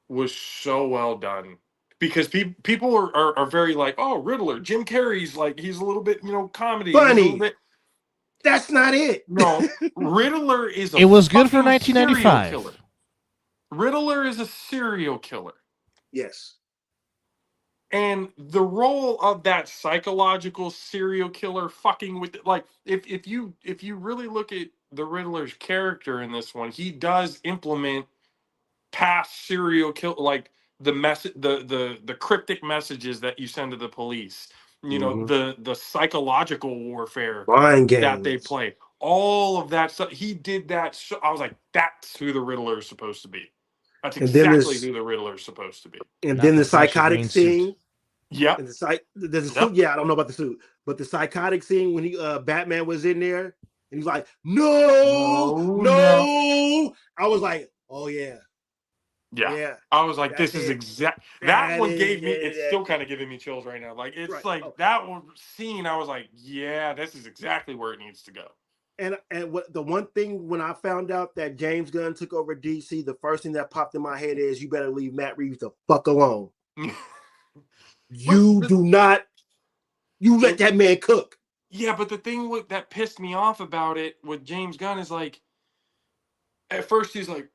was so well done. Because people are very like, oh, Riddler, Jim Carrey's like, he's a little bit, comedy. Funny. That's not it. No, Riddler is it was good for fucking serial 1995. killer. Riddler is a serial killer. Yes. And the role of that psychological serial killer fucking with if you really look at the Riddler's character in this one, he does implement past serial kill, like the message, the cryptic messages that you send to the police, the psychological warfare that they play, all of that stuff. He did that. So I was like, that's who the Riddler is supposed to be. That's exactly who the Riddler is supposed to be. And then the psychotic scene. Yeah. And there's a suit. Yeah, I don't know about the suit, but the psychotic scene when Batman was in there and he's like, no. I was like, oh yeah. Yeah. I was like, this is exact. That one gave me. It's still kind of giving me chills right now. Like it's that one scene. I was like, yeah, this is exactly where it needs to go. And what the one thing when I found out that James Gunn took over DC, the first thing that popped in my head is you better leave Matt Reeves the fuck alone. You let that man cook. Yeah, but the thing that pissed me off about it with James Gunn is like, at first he's like,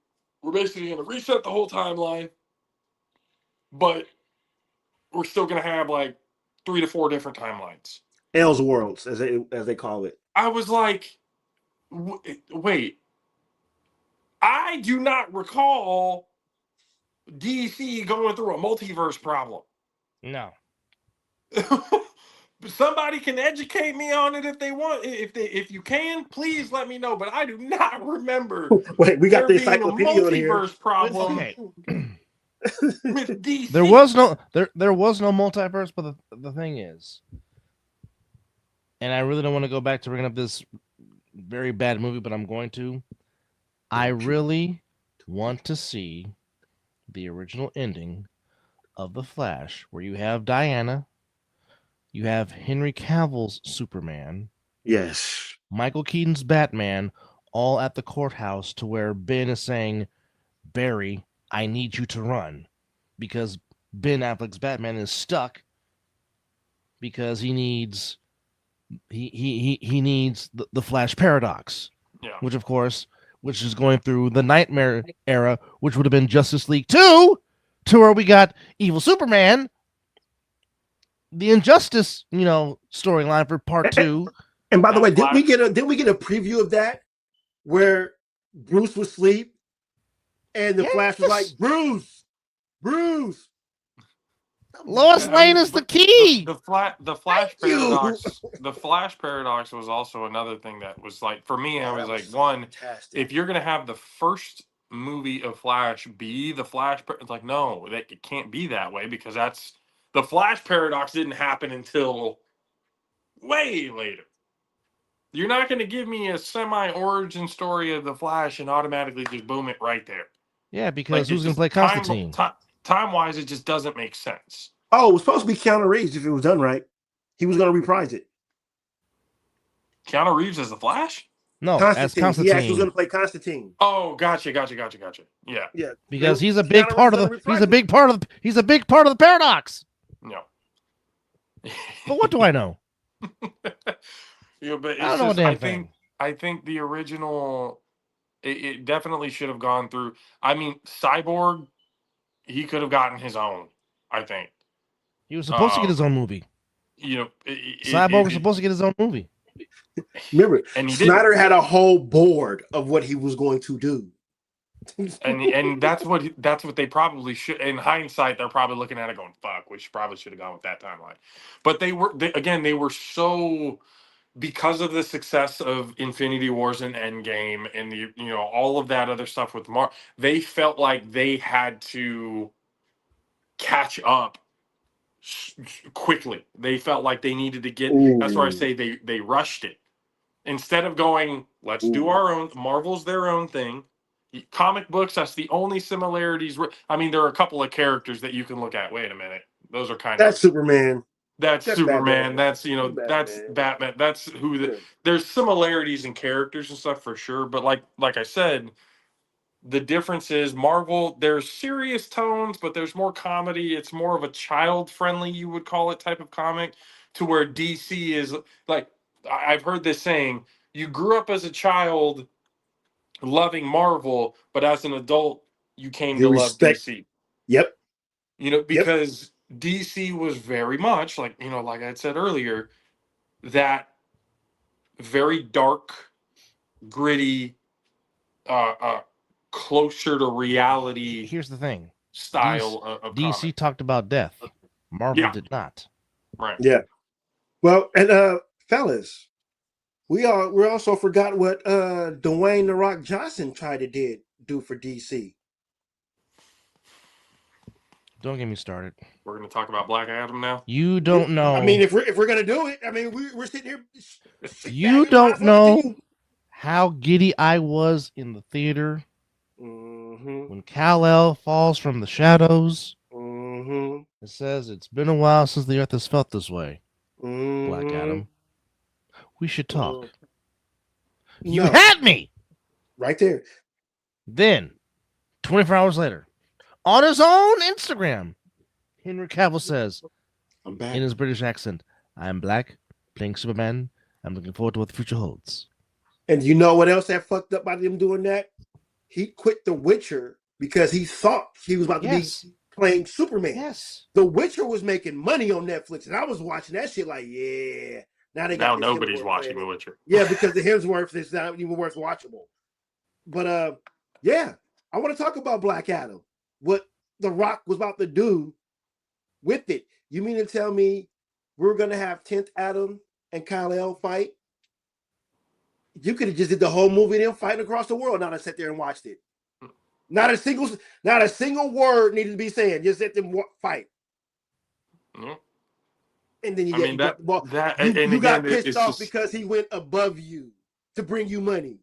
we're basically going to reset the whole timeline, but we're still going to have like 3 to 4 different timelines. Elseworlds, as they call it. I was like, wait, I do not recall DC going through a multiverse problem. No. Somebody can educate me on it if they want. If you can, please let me know. But I do not remember. Wait, we got the encyclopedia on here. Multiverse problem. Okay. With DC. There was no multiverse, but the thing is, and I really don't want to go back to bringing up this very bad movie, but I'm going to. I really want to see the original ending of The Flash, where you have Diana, you have Henry Cavill's Superman, yes, Michael Keaton's Batman, all at the courthouse, to where Ben is saying, Barry, I need you to run, because Ben Affleck's Batman is stuck because he needs the Flash paradox, which of course, which is going through the Nightmare era, which would have been Justice League 2, to where we got Evil Superman, the Injustice, storyline for part 2. And by the way, did we get a preview of that? where Bruce was asleep and the Flash was like, Yes! Bruce. Lois Lane is the but key. the Flash Thank you. the Flash paradox was also another thing that was like for me. I Oh, was that like, was one, fantastic. if you're gonna have the first movie of Flash be the Flash, it's like no, that it can't be that way because that's the Flash paradox didn't happen until way later. You're not going to give me a semi origin story of the Flash and automatically just boom it right there. Yeah, Like because who's it's gonna just play Constantine? time wise, it just doesn't make sense. Oh, it was supposed to be Keanu Reeves if it was done right. He was going to reprise it. Keanu Reeves as the Flash? No, as Constantine. He actually was Constantine. going to play Constantine. Oh, gotcha. Yeah. Yeah, Because he's a Keanu big Reeves part of was the gonna he's reprise a it. big part of the he's a big part of the paradox. No. But what do I know? Yeah, but I don't it's know a just damn thing. I think the original it definitely should have gone through. I mean, Cyborg, he could have gotten his own. I think. He was supposed to get his own movie. You know, Cyborg was supposed to get his own movie. Remember, and he Snyder didn't. had a whole board of what he was going to do. And that's what they probably should. In hindsight, they're probably looking at it going, "Fuck, we probably should have gone with that timeline." But they were so because of the success of Infinity Wars and Endgame and all of that other stuff with Mark. They felt like they had to catch up quickly. They felt like they needed to get. That's why I say they rushed it instead of going, "Let's do our own." Marvel's their own thing. Comic books, that's the only similarities. I mean, there are a couple of characters that you can look at. Wait a minute, those are kind That's of Superman. that's Superman. Batman. That's that's Batman. Batman. That's who Yeah. there's similarities in characters and stuff for sure. But like I said, the difference is Marvel. There's serious tones, but there's more comedy. It's more of a child friendly, you would call it, type of comic. To where DC is like I've heard this saying: you grew up as a child loving Marvel, but as an adult, you came You to love respect. DC. Yep. Because DC was very much like I had said earlier, that very dark, gritty, closer to reality. Here's the thing: style of DC comic. talked about death. Marvel did not. Right. Yeah. Well, and fellas, we also forgot what Dwayne The Rock Johnson tried to do for DC. Don't get me started. We're going to talk about Black Adam now. You don't know. I mean, if we're gonna do it, I mean, we're sitting here. You don't know how giddy I was in the theater when Kal-El falls from the shadows. It says it's been a while since the earth has felt this way. Black Adam, we should talk. You had me right there. Then, 24 hours later, on his own Instagram, Henry Cavill says, I'm back. In his British accent, I am black, playing Superman. I'm looking forward to what the future holds. And you know what else that fucked up by them doing that? He quit The Witcher because he thought he was about to be playing Superman. Yes. The Witcher was making money on Netflix, and I was watching that shit like, yeah. Now nobody's watching The Witcher. Yeah, because the Hemsworth is not even worth watchable. But yeah, I want to talk about Black Adam. What The Rock was about to do with it. You mean to tell me we're gonna have 10th Adam and Kal-El fight? You could have just did the whole movie them fighting across the world. Not sat there and watched it. Not a single word needed to be said. Just let them fight. Mm-hmm. And then you got the ball. You got pissed off because he went above you to bring you money.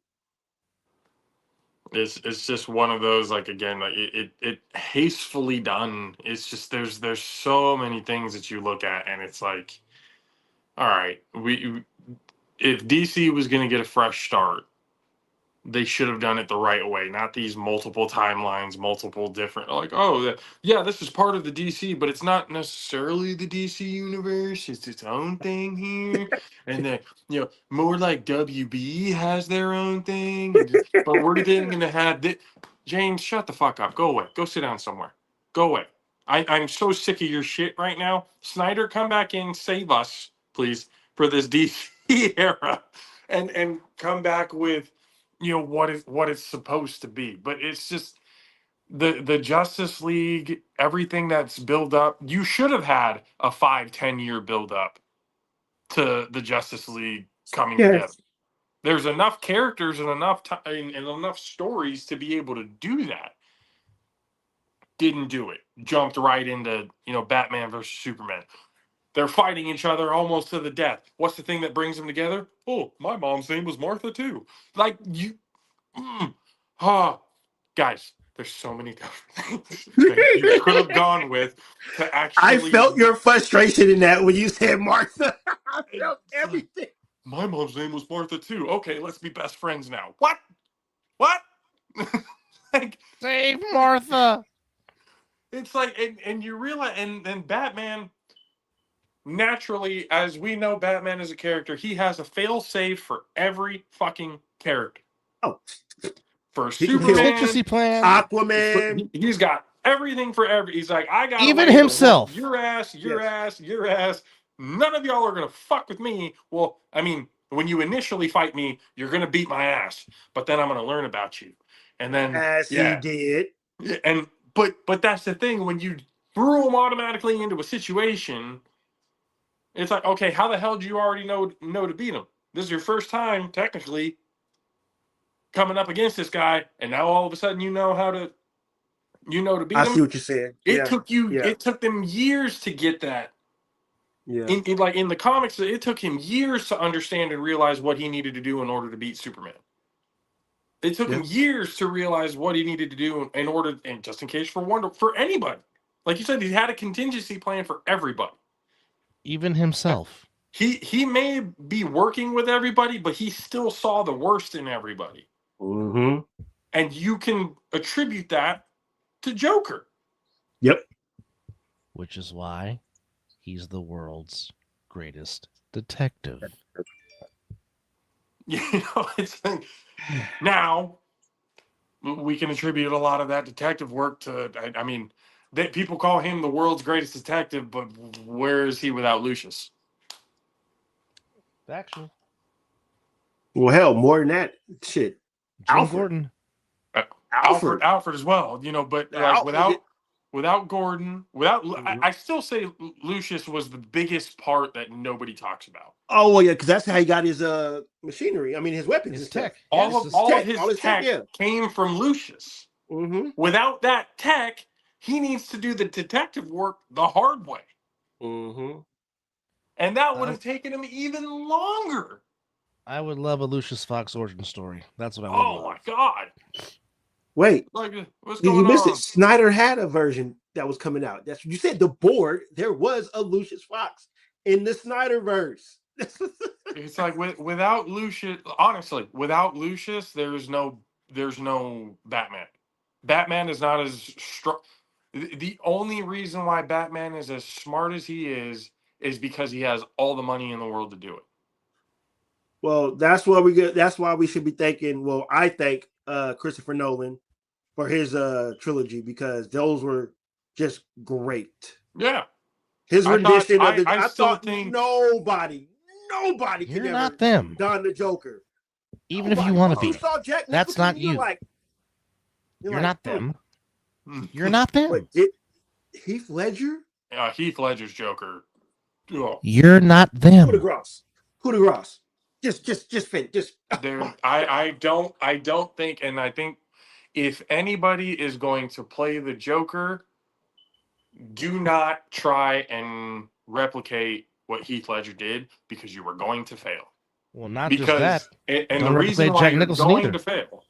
It's just one of those, like, again, like it hastefully done. It's just there's so many things that you look at and it's like, all right, if DC was going to get a fresh start, they should have done it the right way, not these multiple timelines, multiple different, like, this is part of the DC, but it's not necessarily the DC universe. It's its own thing here. And then, more like WB has their own thing. But we're going to have this. James, shut the fuck up. Go away. Go sit down somewhere. Go away. I'm so sick of your shit right now. Snyder, come back in, save us, please, for this DC era. And come back with what it's supposed to be. But it's just the Justice League, everything that's built up. You should have had a 5-10 year build up to the Justice League coming together. Yes. There's enough characters and enough time and enough stories to be able to do that. Didn't do it. Jumped right into Batman versus Superman. They're fighting each other almost to the death. What's the thing that brings them together? Oh, my mom's name was Martha too. Like you, guys. There's so many different things that you could have gone with to actually. I felt your frustration in that when you said Martha. I felt everything. My mom's name was Martha too. Okay, let's be best friends now. What? Like, Save Martha. it's like, and you realize, and Batman, naturally, as we know, Batman as a character, he has a fail-safe for every fucking character. Oh, For He can kill- Superman, Contingency plan. Aquaman. he's got everything for every. He's like, I got Even himself. Your ass, your Yes. ass, your ass. None of y'all are gonna fuck with me. Well, I mean, when you initially fight me, you're gonna beat my ass, but then I'm gonna learn about you, and then As he did. and but that's the thing, when you threw him automatically into a situation, it's like, okay, how the hell do you already know to beat him? This is your first time technically coming up against this guy, and now all of a sudden you know to beat I him. see what you're saying. It took them years to get that. Yeah. In the comics, it took him years to understand and realize what he needed to do in order to beat Superman. It took him years to realize what he needed to do in order, and just in case for anybody. Like you said, he had a contingency plan for everybody. Even himself. He may be working with everybody, but he still saw the worst in everybody. Mm-hmm. And you can attribute that to Joker. Yep. Which is why he's the world's greatest detective. It's like, now we can attribute a lot of that detective work to, I mean, people call him the world's greatest detective, but where is he without Lucius? Actually, Well, hell, more than that. Shit. Jim Alfred. Gordon. Alfred as well, but like Alfred without Gordon, I still say Lucius was the biggest part that nobody talks about. Oh well, yeah, because that's how he got his machinery. I mean, his weapons, His and stuff. tech. All of his tech, tech came from Lucius. Mm-hmm. Without that tech, he needs to do the detective work the hard way. Mm-hmm. And that would have taken him even longer. I would love a Lucius Fox origin story. That's what I would love. Oh my God. Wait, Like, what's you going missed on? it. Snyder had a version that was coming out. That's you said the board. There was a Lucius Fox in the Snyderverse. It's like without Lucius, honestly, without Lucius, there's no Batman. Batman is not as strong. The only reason why Batman is as smart as he is because he has all the money in the world to do it. Well, that's why we should be thanking. Well, I thank Christopher Nolan for his trilogy, because those were just great. Yeah. His rendition of the I still think nobody You're can not ever them. don the Joker. Even if you want to be. You saw Jack That's Nicholson, not you. You're You're like, not them. You're not them. Wait, Heath Ledger? Heath Ledger's Joker. Oh. You're not them. Coup de grace. Just fit. There, I don't think, and I think if anybody is going to play the Joker, do not try and replicate what Heath Ledger did, because you were going to fail. Well, not Because just that. and Don't the reason replicate why Jack you're Nicholson going either. to fail,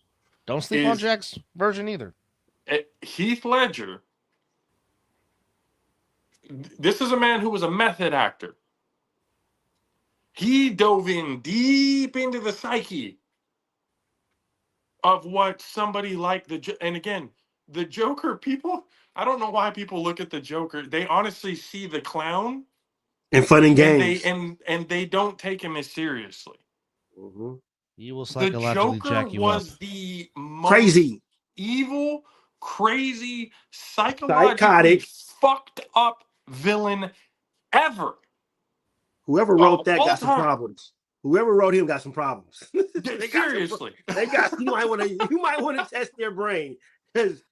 Don't sleep on is- Jack's version either. Heath Ledger. This is a man who was a method actor. He dove in deep into the psyche of what somebody like and again, the Joker, people, I don't know why people look at the Joker. They honestly see the clown And fun and games. and they don't take him as seriously. Mm-hmm. He will The psychologically Joker jack you was up. the most Crazy. evil, crazy, psychologically Psychotic. fucked up villain ever. Whoever wrote that all got some time. problems. whoever wrote him got some problems. They got some- Seriously. they got you might want to test their brain because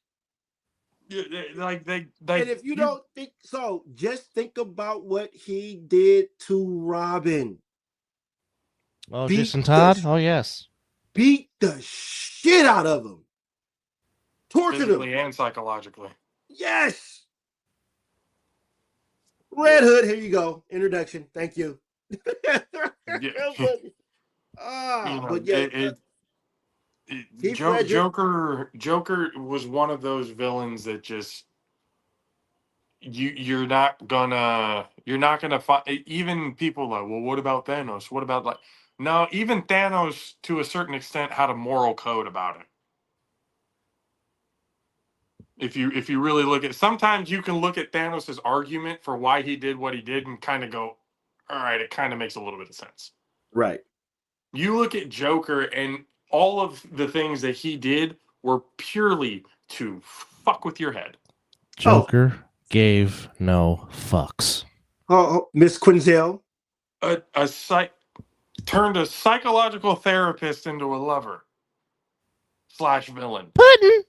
Like they and if you don't think so, just think about what he did to Robin. Oh, Beat Jason Todd. the- Oh, yes. Beat the shit out of him. Tortured him. physically and psychologically. Yes. Red Hood, here you go. Introduction. Thank you. Yeah. You know, but yeah, Heath Ledger. Joker was one of those villains that just you're not gonna find. Even people like, well, what about Thanos? What about like, no, even Thanos to a certain extent had a moral code about it. If you really look at, sometimes you can look at Thanos' argument for why he did what he did and kind of go, all right, it kind of makes a little bit of sense. Right. You look at Joker and all of the things that he did were purely to fuck with your head. Joker gave no fucks. Oh, Miss Quinzel. Turned a psychological therapist into a lover / villain. Puddin'.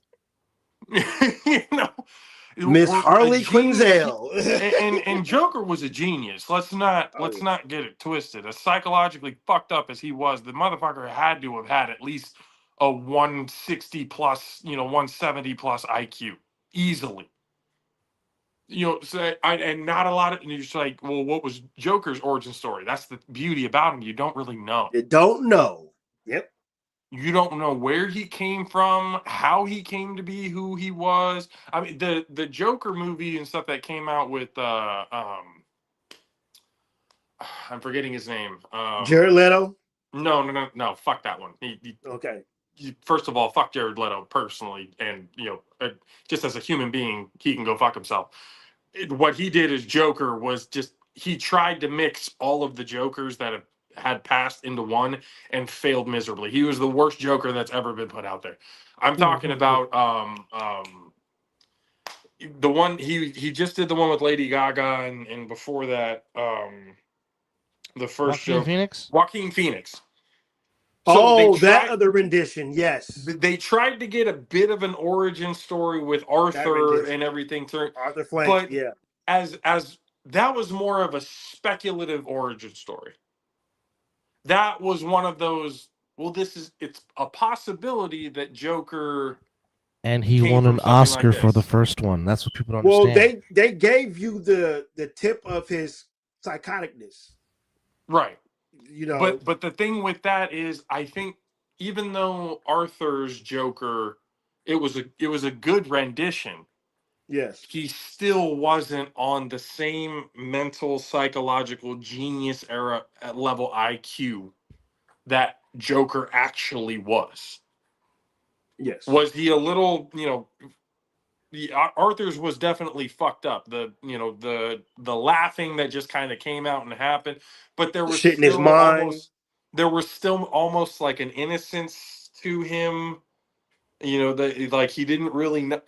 You know, Miss Harley a genius. Quinzel. and Joker was a genius. Let's not get it twisted. As psychologically fucked up as he was, the motherfucker had to have had at least a 160 plus, 170 plus IQ easily. And not a lot of, and you're just like, well, what was Joker's origin story? That's the beauty about him. You don't really know. You don't know. Yep. You don't know where he came from, how he came to be who he was. I mean, the Joker movie and stuff that came out with I'm forgetting his name. Jared Leto. No. Fuck that one. Okay. First of all, fuck Jared Leto personally, and just as a human being, he can go fuck himself. What he did as Joker was just he tried to mix all of the Jokers that had passed into one and failed miserably. He was the worst Joker that's ever been put out there. I'm talking about the one he just did the one with Lady Gaga and before that the first Joaquin Phoenix. So that other rendition, yes. They tried to get a bit of an origin story with Arthur and everything. Arthur Flank, but yeah. As that was more of a speculative origin story. That was one of those, well, it's a possibility that Joker. And he won an Oscar for the first one. That's what people don't understand. Well, they gave you the tip of his psychoticness. Right. But the thing with that is, I think even though Arthur's Joker, it was a good rendition. Yes. He still wasn't on the same mental psychological genius era at level IQ that Joker actually was. Yes. Was he a little, Arthur's was definitely fucked up. The laughing that just kind of came out and happened, but there was shit in his mind. There was still almost like an innocence to him. That like he didn't really know.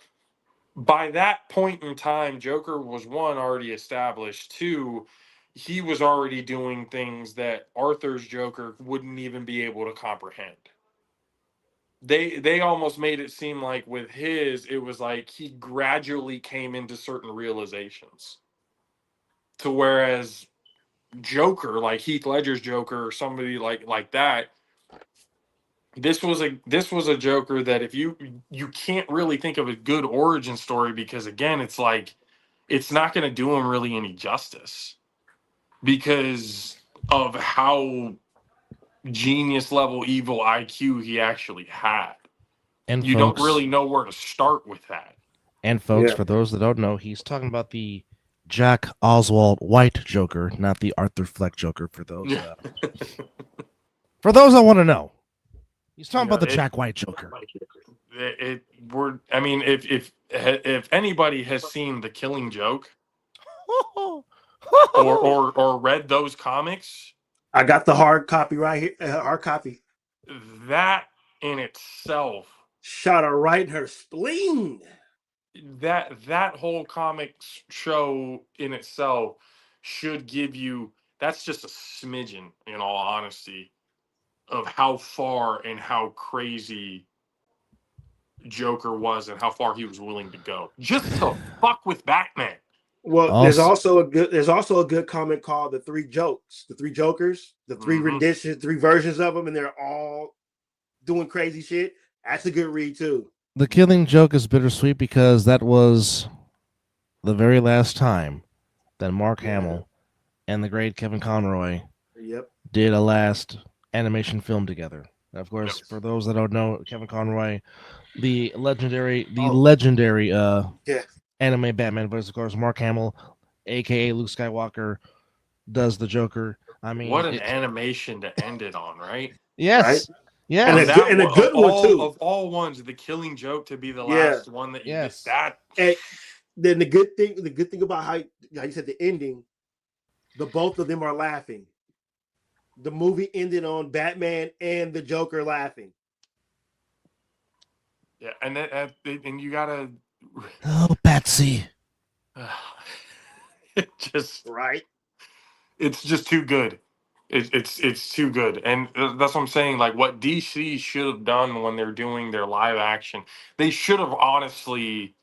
By that point in time, Joker was one, already established. Two, he was already doing things that Arthur's Joker wouldn't even be able to comprehend. They almost made it seem like with his, it was like he gradually came into certain realizations. To whereas Joker, like Heath Ledger's Joker, or somebody like that, this was a Joker that if you can't really think of a good origin story, because again, it's like it's not going to do him really any justice because of how genius level evil IQ he actually had. And you don't really know where to start with that. And folks, for those that don't know, he's talking about the Jack Oswald White Joker, not the Arthur Fleck Joker. For those that want to know, he's talking about the Jack White Joker. If anybody has seen The Killing Joke or read those comics, I got the hard copy right here. Hard copy. That in itself shot her right in her spleen. That whole comic show in itself should give you that's just a smidgen, in all honesty, of how far and how crazy Joker was and how far he was willing to go just to fuck with Batman. Well, Also, there's also a good comic called the Three Jokes, the Three Jokers, the three Mhm. renditions, three versions of them, and they're all doing crazy shit. That's a good read too. the Killing Joke is bittersweet because that was the very last time that Mark Yeah. Hamill and the great Kevin Conroy Yep. did a last animation film together. Of course, Yes. for those that don't know, Kevin Conroy, the legendary Yeah. anime Batman voice, of course, Mark Hamill, aka Luke Skywalker, does the Joker. I mean, What an animation to end it on, right? yes, Right? yes, And On a that good, and a one, good one too. of all ones, the Killing Joke to be the Yeah. last one that you did, yes. that And then the good thing about how you said the ending, the both of them are laughing. The movie ended on Batman and the Joker laughing. yeah, and you gotta Oh, Patsy. it just Right? it's just too good. It's too good, and that's what I'm saying. Like what DC should have done when they're doing their live action, they should have honestly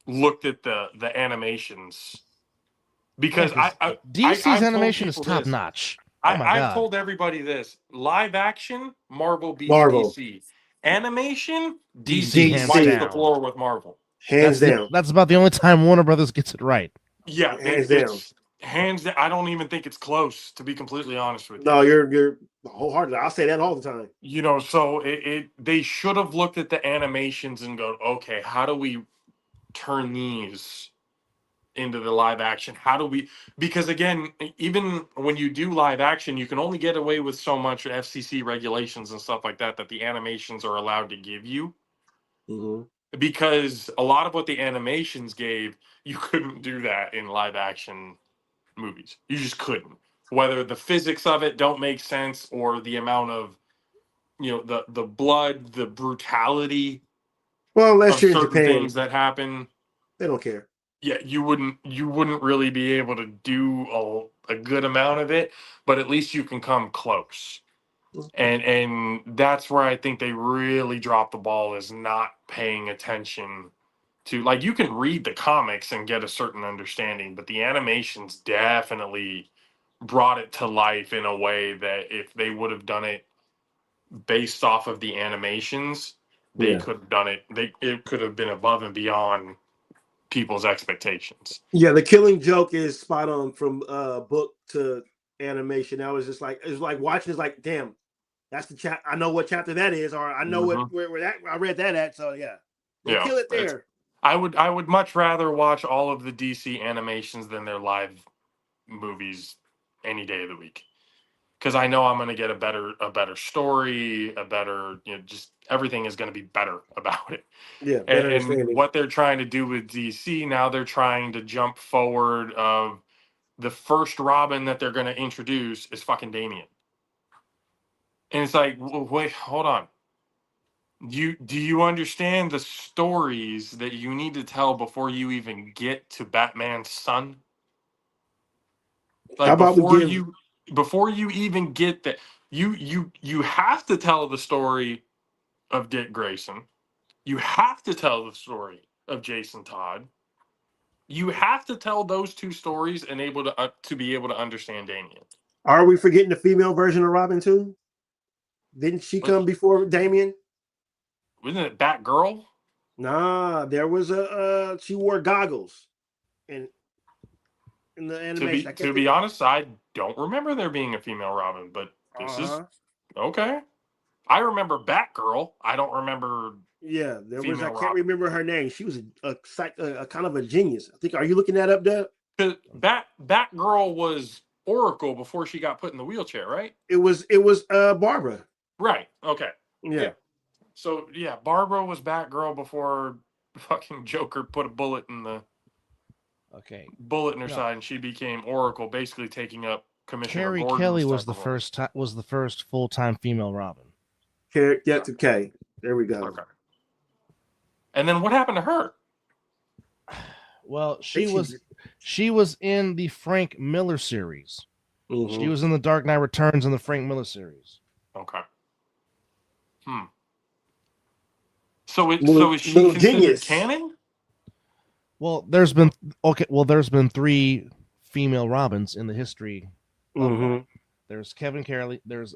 looked at the animations because DC's I've told animation is people top this. notch. Oh my I've god. told everybody this: live action, Marvel beats Marvel. DC. Animation, DC DC hands wipes DC. the down. floor with Marvel. Hands down. That's about the only time Warner Brothers gets it right. Yeah, Hands down. it's hands down. I don't even think it's close, to be completely honest with you. No, you're wholehearted. I'll say that all the time. You know, so they should have looked at the animations and go, okay, how do we turn these into the live action? How do we, because again, even when you do live action, you can only get away with so much FCC regulations and stuff like that the animations are allowed to give you, because a lot of what the animations gave, you couldn't do that in live action movies. You just couldn't. Whether the physics of it don't make sense or the amount of, you know, the blood, the brutality Well, unless of you're in certain Japan, things that happen, they don't care. yeah, you wouldn't really be able to do a good amount of it, but at least you can come close. And that's where I think they really dropped the ball, is not paying attention to, like, you can read the comics and get a certain understanding, but the animations definitely brought it to life in a way that if they would have done it based off of the animations, they Yeah. could have done it. It could have been above and beyond people's expectations. Yeah, the Killing Joke is spot on from book to animation. I was just like, it was like watching. It's like, damn, that's the chap. I know what chapter that is, or I know what where that I read that at. So yeah, they kill it there. I would much rather watch all of the DC animations than their live movies any day of the week, because I know I'm going to get a better story, a better, you know, just everything is going to be better about it. Yeah, better And understanding. what they're trying to do with DC now, they're trying to jump forward of the first Robin that they're going to introduce is fucking Damian. And it's like, wait, hold on. Do you understand the stories that you need to tell before you even get to Batman's son? How Like about before you even get that, you have to tell the story of Dick Grayson. You have to tell the story of Jason Todd. You have to tell those two stories and able to be able to understand Damian. Are we forgetting the female version of Robin too? Didn't she What? come before Damian? Wasn't it Batgirl? Nah, there was a she wore goggles in the animation. To be honest, I don't remember there being a female Robin, but this is okay. I remember Batgirl. I don't remember. Yeah, there was. I female can't Robin. remember her name. She was a kind of a genius. I think. Are you looking that up, Deb? Batgirl was Oracle before she got put in the wheelchair, right? It was Barbara. Right. Okay. Yeah. So yeah, Barbara was Batgirl before fucking Joker put a bullet in her side, and she became Oracle, basically taking up Commissioner Carrie Gordon's Kelly was type the of role. first full-time female Robin. Yeah, to K. There we go. Okay. And then what happened to her? Well, she was in the Frank Miller series. She was in the Dark Knight Returns in the Frank Miller series. Okay. So is she little considered genius. canon? Well, there's been 3 female Robins in the history. There's Kevin Kelly, there's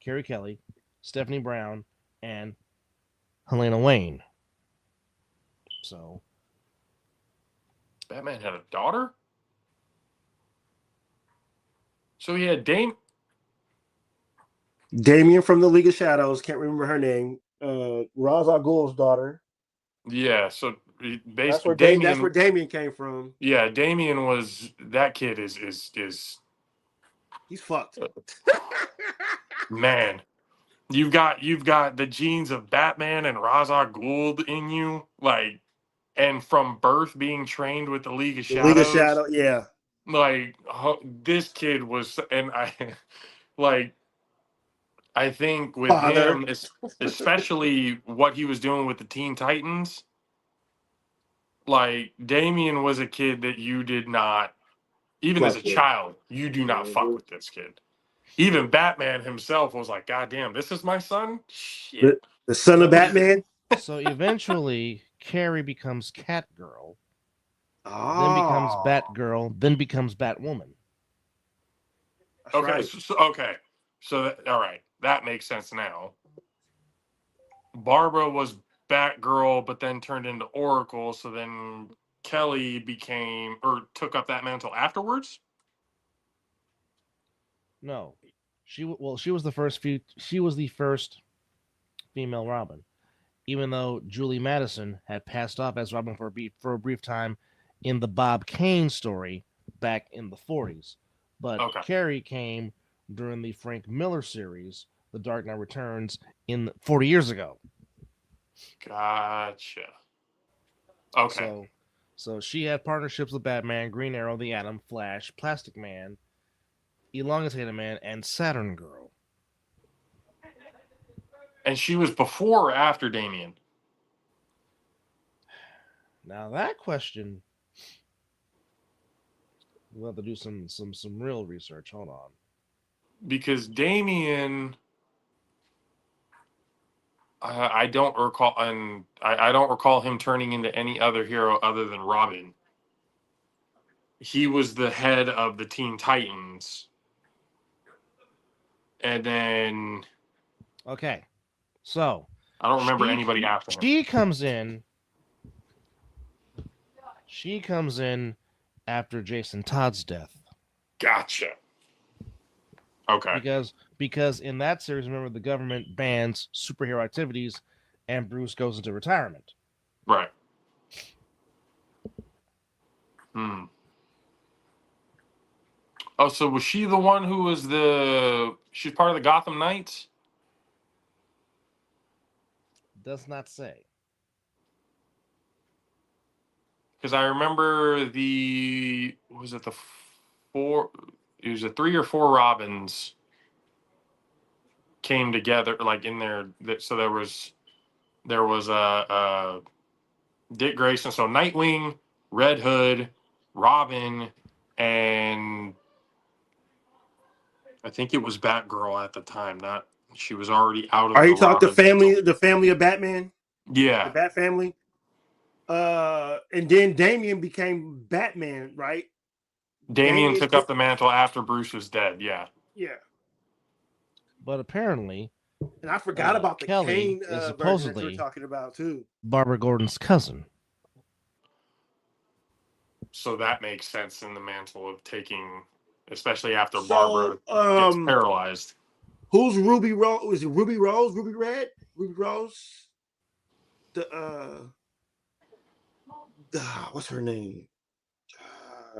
Carrie Kelly, Stephanie Brown, and Helena Wayne. So Batman had a daughter? So he had Damian from the League of Shadows. Can't remember her name. Ra's al Ghul's daughter. Yeah, so That's where Damian. That's where Damian came from. Yeah, Damian was that kid is he's fucked. Man, you've got the genes of Batman and Ra's al Ghul in you, like, and from birth being trained with the League of Shadows. League of Shadow, yeah. Like this kid was, and I think with him, especially what he was doing with the Teen Titans, like Damian was a kid that you did not, even as a child, you do not fuck with this kid. Even Batman himself was like, God damn, this is my son? Shit. The son of Batman? So eventually, Carrie becomes Catgirl, then becomes Batgirl, then becomes Batwoman. Okay, right. So all right, that makes sense now. Barbara was Batgirl, but then turned into Oracle. So then Kelly took up that mantle afterwards. No, she was the first she was the first female Robin, even though Julie Madison had passed off as Robin for a brief time in the Bob Kane story back in the 40s. But Carrie came during the Frank Miller series, The Dark Knight Returns, in 40 years ago. Gotcha. Okay. So she had partnerships with Batman, Green Arrow, The Atom, Flash, Plastic Man, Elongated Man, and Saturn Girl. And she was before or after Damian? Now that question, we'll have to do some real research. Hold on. Because Damian, I don't recall, and I don't recall him turning into any other hero other than Robin. He was the head of the Teen Titans. And then... Okay. So... I don't remember anybody after him. She comes in after Jason Todd's death. Gotcha. Okay. Because in that series, remember, the government bans superhero activities and Bruce goes into retirement. Right. Oh, so was she the one who was she's part of the Gotham Knights? Does not say. Because I remember it was 3 or 4 Robins came together, like in there. So there was Dick Grayson, so Nightwing, Red Hood, Robin, and I think it was Batgirl at the time. She was already out of. Are you talking the family of Batman? Yeah, the Bat family. And then Damian became Batman, right? Damian took up the mantle after Bruce was dead. Yeah. Yeah. But apparently, and I forgot about the Kelly Kane is supposedly that you're talking about too. Barbara Gordon's cousin. So that makes sense in the mantle of taking, especially after Barbara gets paralyzed. Who's Ruby Rose? Is it Ruby Rose? Ruby Red? Ruby Rose? What's her name?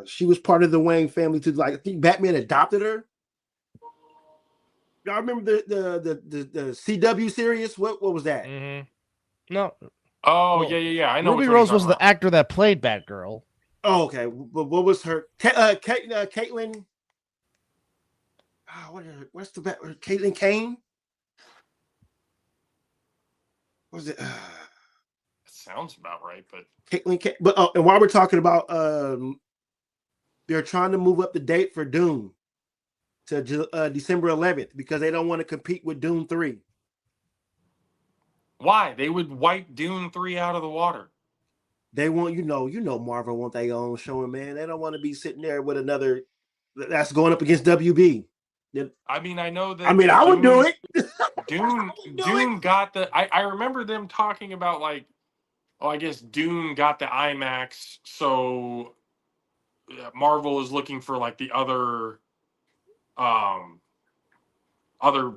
She was part of the Wayne family too. Like, I think Batman adopted her. Y'all remember the CW series? What was that? Mm-hmm. No. Oh, well, yeah. I know. Ruby Rose was the actor that played Batgirl. Oh, okay. But what was her? Caitlin. What's the Caitlin Kane? What was it? Sounds about right, but Caitlin Kane. But and while we're talking about, they're trying to move up the date for Doom. to December 11th because they don't want to compete with Dune 3. Why? They would wipe Dune 3 out of the water. They want, Marvel want their own showing, man. They don't want to be sitting there with another that's going up against WB. I mean, I know that. I mean, I would do it. Dune got the. I remember them talking about like, oh, I guess Dune got the IMAX, so Marvel is looking for like the other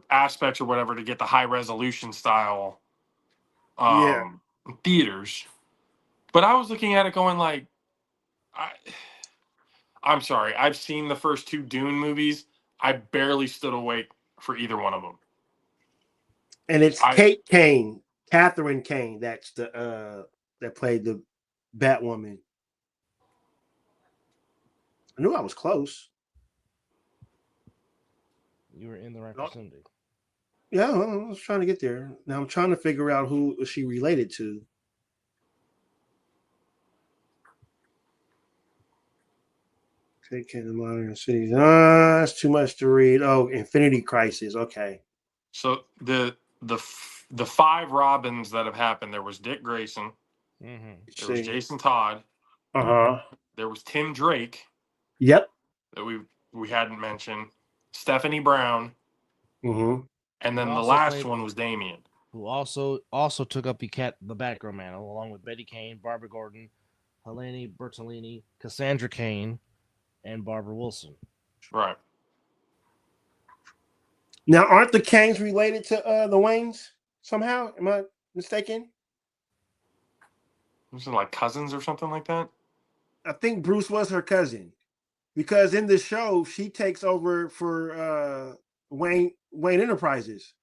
aspects or whatever to get the high resolution style theaters. But I was looking at it going like, I'm sorry, I've seen the first 2 Dune movies. I barely stood awake for either one of them. And it's Catherine Kane. That's the that played the Batwoman. I knew I was close. You were in the right vicinity. Yeah, I was trying to get there. Now I'm trying to figure out who she related to. Taking the modern cities. That's too much to read. Oh, Infinity Crisis. Okay. So the 5 Robins that have happened. There was Dick Grayson. Mm-hmm. There was Jason Todd. There was Tim Drake. Yep. That we hadn't mentioned. Stephanie Brown. Mm-hmm. And then the last one was Damien, who also took up the Batgirl mantle along with Betty Kane, Barbara Gordon, Helene Bertolini, Cassandra Cain, and Barbara Wilson. Right. Now, aren't the Canes related to the Waynes somehow? Am I mistaken? Was it like cousins or something like that? I think Bruce was her cousin because in the show she takes over for Wayne Enterprises.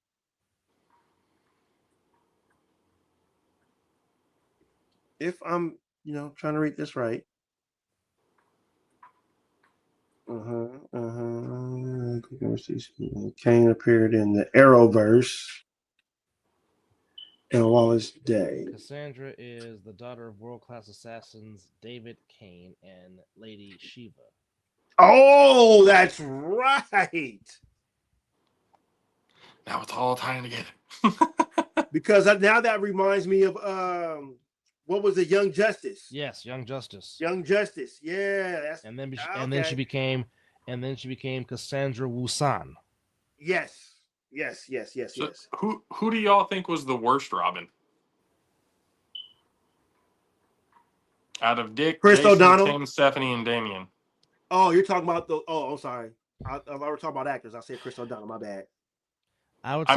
If I'm, trying to read this right. Kane appeared in the Arrowverse and Wallace Day. Cassandra is the daughter of world-class assassins David Kane and Lady Shiva. Oh, that's right. Now it's all tying together. Because now that reminds me of what was it, Young Justice? Yes, Young Justice. Young Justice. Yeah, and then she became Cassandra Wusan. Yes. So who do y'all think was the worst Robin? Out of Dick, Chris Jason, O'Donnell, Tim, Stephanie, and Damien. Oh, you're talking about the. Oh, I'm sorry. I were talking about actors. I said Chris O'Donnell. My bad. I would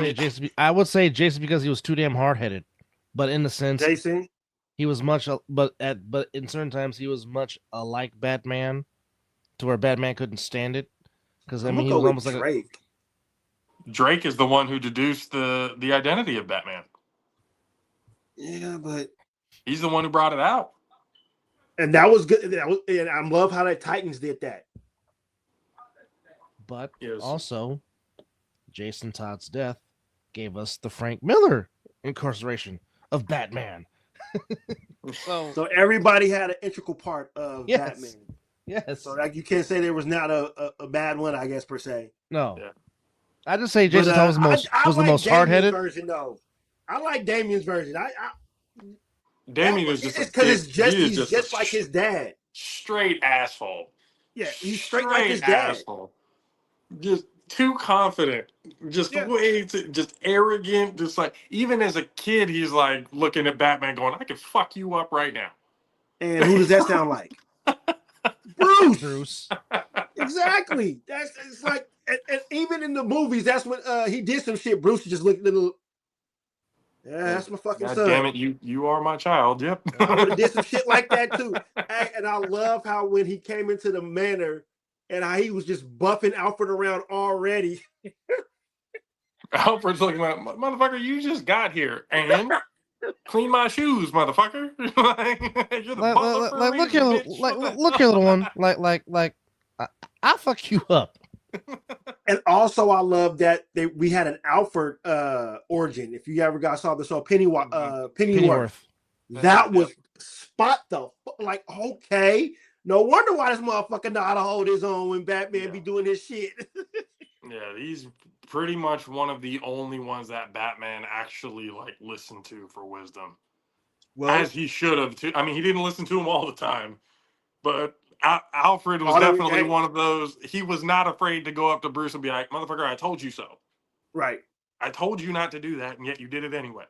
say Jason because he was too damn hard headed, but in the sense Jason, he was much. But in certain times he was much like Batman, to where Batman couldn't stand it. Because I mean he was almost like Drake. Drake is the one who deduced the identity of Batman. Yeah, but he's the one who brought it out. And that was good. And I love how the Titans did that. But also, Jason Todd's death gave us the Frank Miller incarceration of Batman. So everybody had an integral part of Batman. Yes. So like you can't say there was not a bad one, I guess, per se. No. Yeah. I just say Jason Todd was the most hard-headed version, though. I like Damien's version. Damien is just because he's just like his dad. Straight asshole. Yeah, he's straight like his dad. Asshole. Just too confident. Just way just arrogant. Just like even as a kid, he's like looking at Batman, going, "I can fuck you up right now." And who does that sound like? Bruce. Exactly. It's like, and even in the movies, that's when he did some shit. Bruce just looked a little. Yeah, that's my fucking God son. Damn it, you are my child. Yep. I would have did some shit like that too. And I love how when he came into the manor and how he was just buffing Alfred around already. Alfred's looking like, motherfucker, you just got here and clean my shoes, motherfucker. Look here, little one. I'll fuck you up. And also, I love that we had an Alfred origin. If you ever saw the show Pennyworth, that was spot the like. Okay, no wonder why this motherfucker know how to hold his own when Batman be doing his shit. Yeah, he's pretty much one of the only ones that Batman actually like listened to for wisdom, Well, as he should have. Too. I mean, he didn't listen to him all the time, but Alfred was Although, definitely hey, one of those. He was not afraid to go up to Bruce and be like, "Motherfucker, I told you so. right. I told you not to do that, and yet you did it anyway."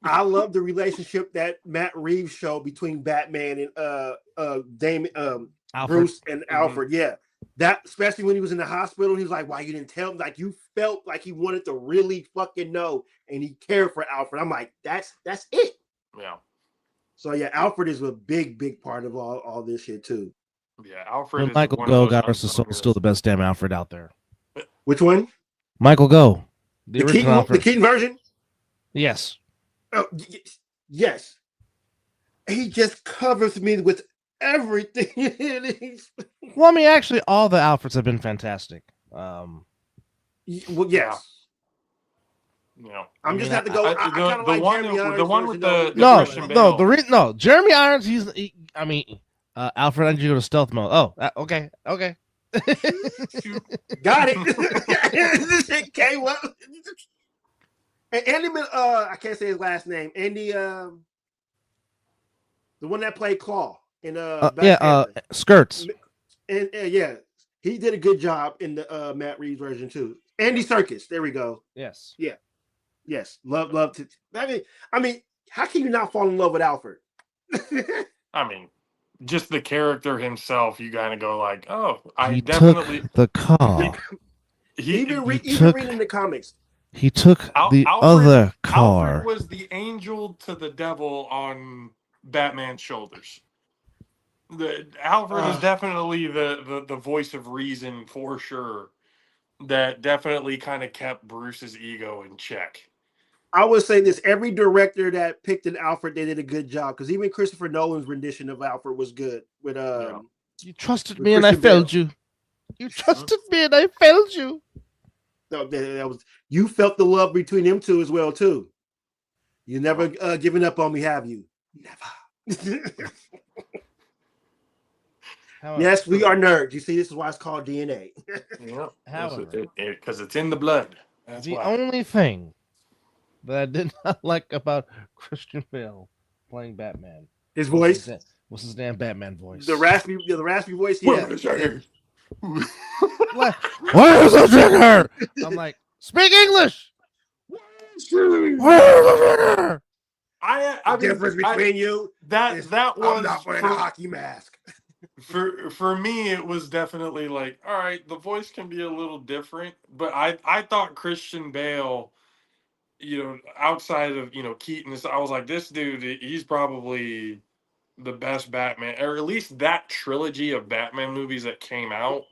I love the relationship that Matt Reeves showed between Batman and Damon Alfred. Bruce and Alfred. Yeah. That especially when he was in the hospital, he was like, "Why you didn't tell him?" Like you felt like he wanted to really fucking know, and he cared for Alfred. I'm like, that's it. Yeah, So yeah, Alfred is a big part of all this shit too. yeah. Alfred When is Michael one Go of those got us unsung is still the best damn Alfred out there. Which one? Michael Go, the original Keaton, Alfred. the Keaton version? Yes. Oh, yes. He just covers me with everything. Well, I mean, actually, all the Alfreds have been fantastic. Well, yes. Yeah. I'm just have to go. I kind of the like one, Jeremy Irons the one version, with the though. Christian Bale. No. Jeremy Irons. I mean, Alfred. I need you to go to stealth mode. Oh, okay. Got it. This shit came up. And Andy, I can't say his last name. Andy, the one that played Claw in Black Panther. Skirts. And yeah, he did a good job in the Matt Reeves version too. Andy Serkis. There we go. Yes. Yeah. Yes. Love to. I mean, how can you not fall in love with Alfred? I mean, just the character himself, you kind of go like, "Oh, I He definitely." took the car. Even reading the comics. He took the other car. Alfred was the angel to the devil on Batman's shoulders. Alfred is definitely the voice of reason for sure. That definitely kind of kept Bruce's ego in check. I would say this: every director that picked an Alfred, they did a good job. Because even Christopher Nolan's rendition of Alfred was good. With you trusted me and I failed you. You trusted me and I failed you. No, that was you felt the love between them two as well too. You never given up on me, have you? Never. Yes, we are nerds. You see, this is why it's called DNA. Yeah, because it's in the blood. That's the why. only thing that I did not like about Christian Bale playing Batman, his voice, what's his damn Batman voice? The raspy voice. Yeah. Where is the trigger? I'm like, speak English. Where's the trigger? The difference between you that was I'm not wearing a hockey mask. For me, it was definitely like, all right, the voice can be a little different, but I thought Christian Bale, outside of Keaton, I was like, this dude, he's probably the best Batman, or at least that trilogy of Batman movies that came out.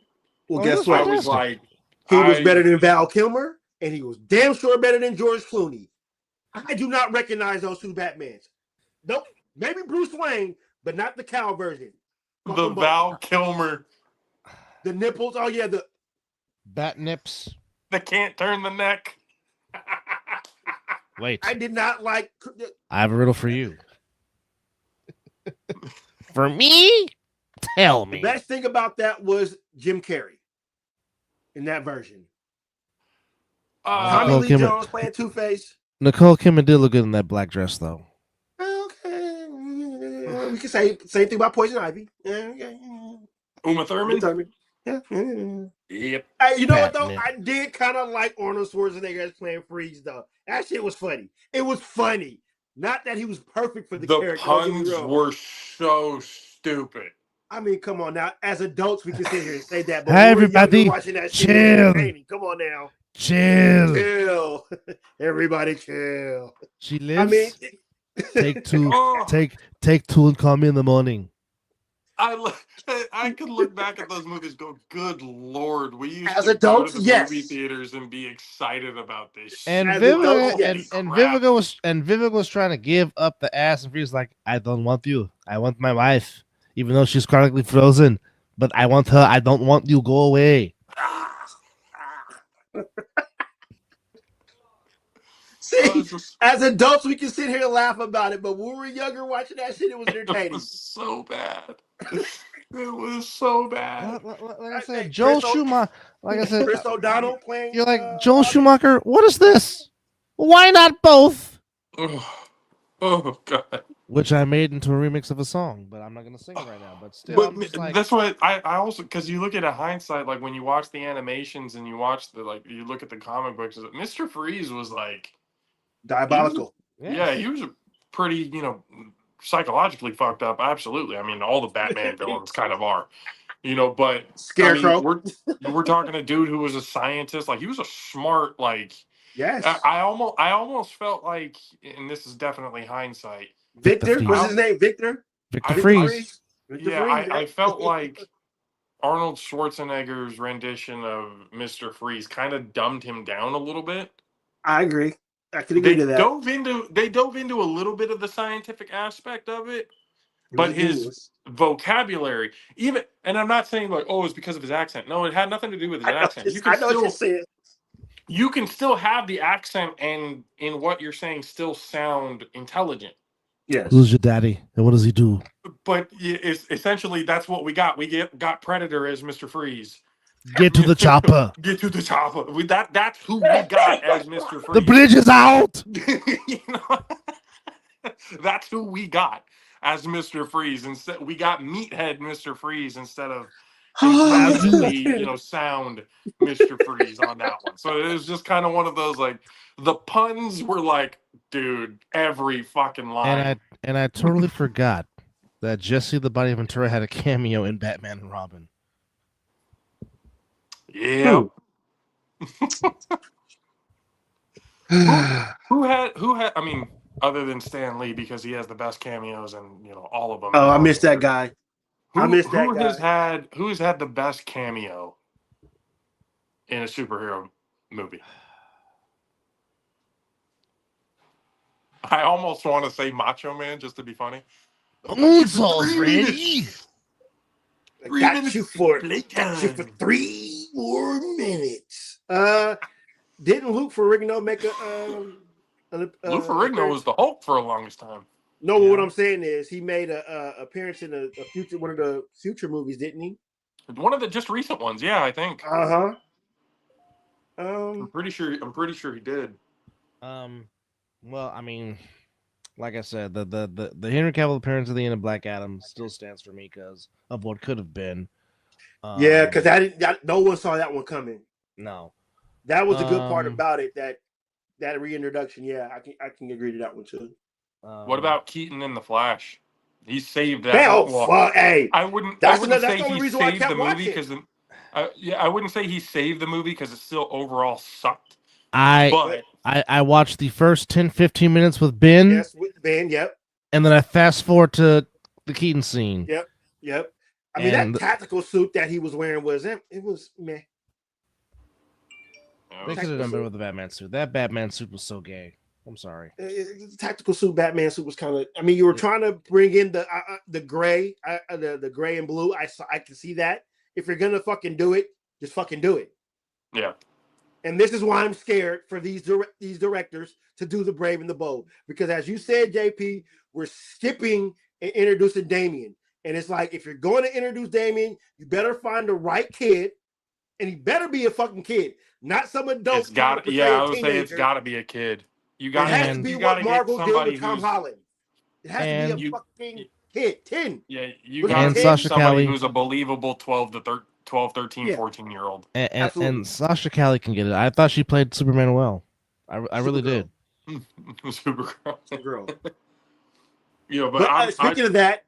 Well, guess what? I was like, he was better than Val Kilmer, and he was damn sure better than George Clooney. I do not recognize those two Batmans. Nope, maybe Bruce Wayne, but not the cow version. The Val Kilmer. The nipples. Oh, yeah. The bat nips. They can't turn the neck. Wait. I did not like. I have a riddle for you. For me? Tell me. The best thing about that was Jim Carrey in that version. Tommy Lee Jones playing Two-Face. Nicole Kidman did look good in that black dress, though. Okay. We can say same thing about Poison Ivy. Uma Thurman? Yeah. Yep. You know what, though? I did kind of like Arnold Schwarzenegger as playing Freeze, though. That shit was funny. It was funny. Not that he was perfect for the character. The puns were so stupid. I mean, come on now. As adults, we can sit here and say that. But everybody, watching that chill. Shit, come on now. Chill. Everybody chill. She lives. I mean, take two and call me in the morning. I could look back at those movies and go, good Lord, we used as to adults, go to the movie theaters and be excited about this. And Vivica was trying to give up the ass, and Freeze like, I don't want you. I want my wife, even though she's chronically frozen. But I want her. I don't want you. Go away. See, as adults, we can sit here and laugh about it, but when we were younger watching that shit, it was entertaining. It was so bad. It was so bad. Like I said, Joel Like I said, Chris O'Donnell playing. you're like Joel Schumacher. What is this? Why not both? Oh God. Which I made into a remix of a song, but I'm not gonna sing it right now. But still, But I'm just like, that's what I also, because you look at a hindsight, like when you watch the animations and you watch you look at the comic books, Mr. Freeze was like Diabolical. yeah, he was a pretty, psychologically fucked up. Absolutely. I mean, all the Batman villains kind of are, but Scarecrow. I mean, we're talking a dude who was a scientist. Like he was a smart, like Yes. I almost felt like, and this is definitely hindsight. Victor. Freeze. What's his name? Victor. Victor I- Freeze. Victor Yeah, Freeze, I felt like Arnold Schwarzenegger's rendition of Mr. Freeze kind of dumbed him down a little bit. I agree. I can agree to that. They dove into a little bit of the scientific aspect of it, He but was a his genius. vocabulary, and I'm not saying like, oh, it's because of his accent. No, it had nothing to do with his accent. I know what you're saying. You can still have the accent and in what you're saying still sound intelligent. Yes. Who's your daddy, and what does he do? But it's essentially that's what we got. We got Predator as Mr. Freeze. Get to the chopper. Get to the chopper. That's who we got as Mr. Freeze. The bridge is out. You know? That's who we got as Mr. Freeze. Instead, we got Meathead Mr. Freeze instead of intelligently, sound Mr. Freeze on that one. So it was just kind of one of those, like, the puns were like, dude, every fucking line. And I totally forgot that Jesse the Body Ventura had a cameo in Batman and Robin. Yeah. Who had? I mean, other than Stan Lee, because he has the best cameos and all of them. Oh, I missed that guy. Who's had the best cameo in a superhero movie? I almost want to say Macho Man just to be funny. Moonsault's ready. I got you for 3 more minutes. Didn't Luke Ferrigno make Lou Ferrigno was the Hulk for the longest time. No, what I'm saying is he made a appearance in one of the future movies, didn't he? One of the just recent ones, yeah, I think. I'm pretty sure he did. Well, I mean, like I said, the Henry Cavill appearance at the end of Black Adam still stands for me because of what could have been. Yeah, because no one saw that one coming. No, that was the good part about it. That reintroduction. Yeah, I can agree to that one too. What about Keaton in The Flash? He saved that. Fuck! Hey, I wouldn't say he saved the movie because I wouldn't say he saved the movie because it still overall sucked. I watched the first 10-15 minutes with Ben. Yes, with Ben. Yep. And then I fast forward to the Keaton scene. Yep. I mean, that tactical suit that he was wearing was meh. They could have done better with the Batman suit. That Batman suit was so gay. I'm sorry. The tactical suit, Batman suit was kind of. I mean, you were trying to bring in the gray, the gray and blue. I can see that. If you're gonna fucking do it, just fucking do it. Yeah. And this is why I'm scared for these directors to do the Brave and the Bold, because as you said, JP, we're skipping and introducing Damian, and it's like if you're going to introduce Damian, you better find the right kid, and he better be a fucking kid, not some adult. It's got. Yeah, I would say it's got to be a kid. You got. It has to be what Marvel did with Tom Holland. It has to be a fucking kid. 10. Yeah, you got Sasha somebody Calle, who's a believable 12, 13, 14-year-old. And Sasha Calle can get it. I thought she played Superman well. I really did. Supergirl. But speaking of that,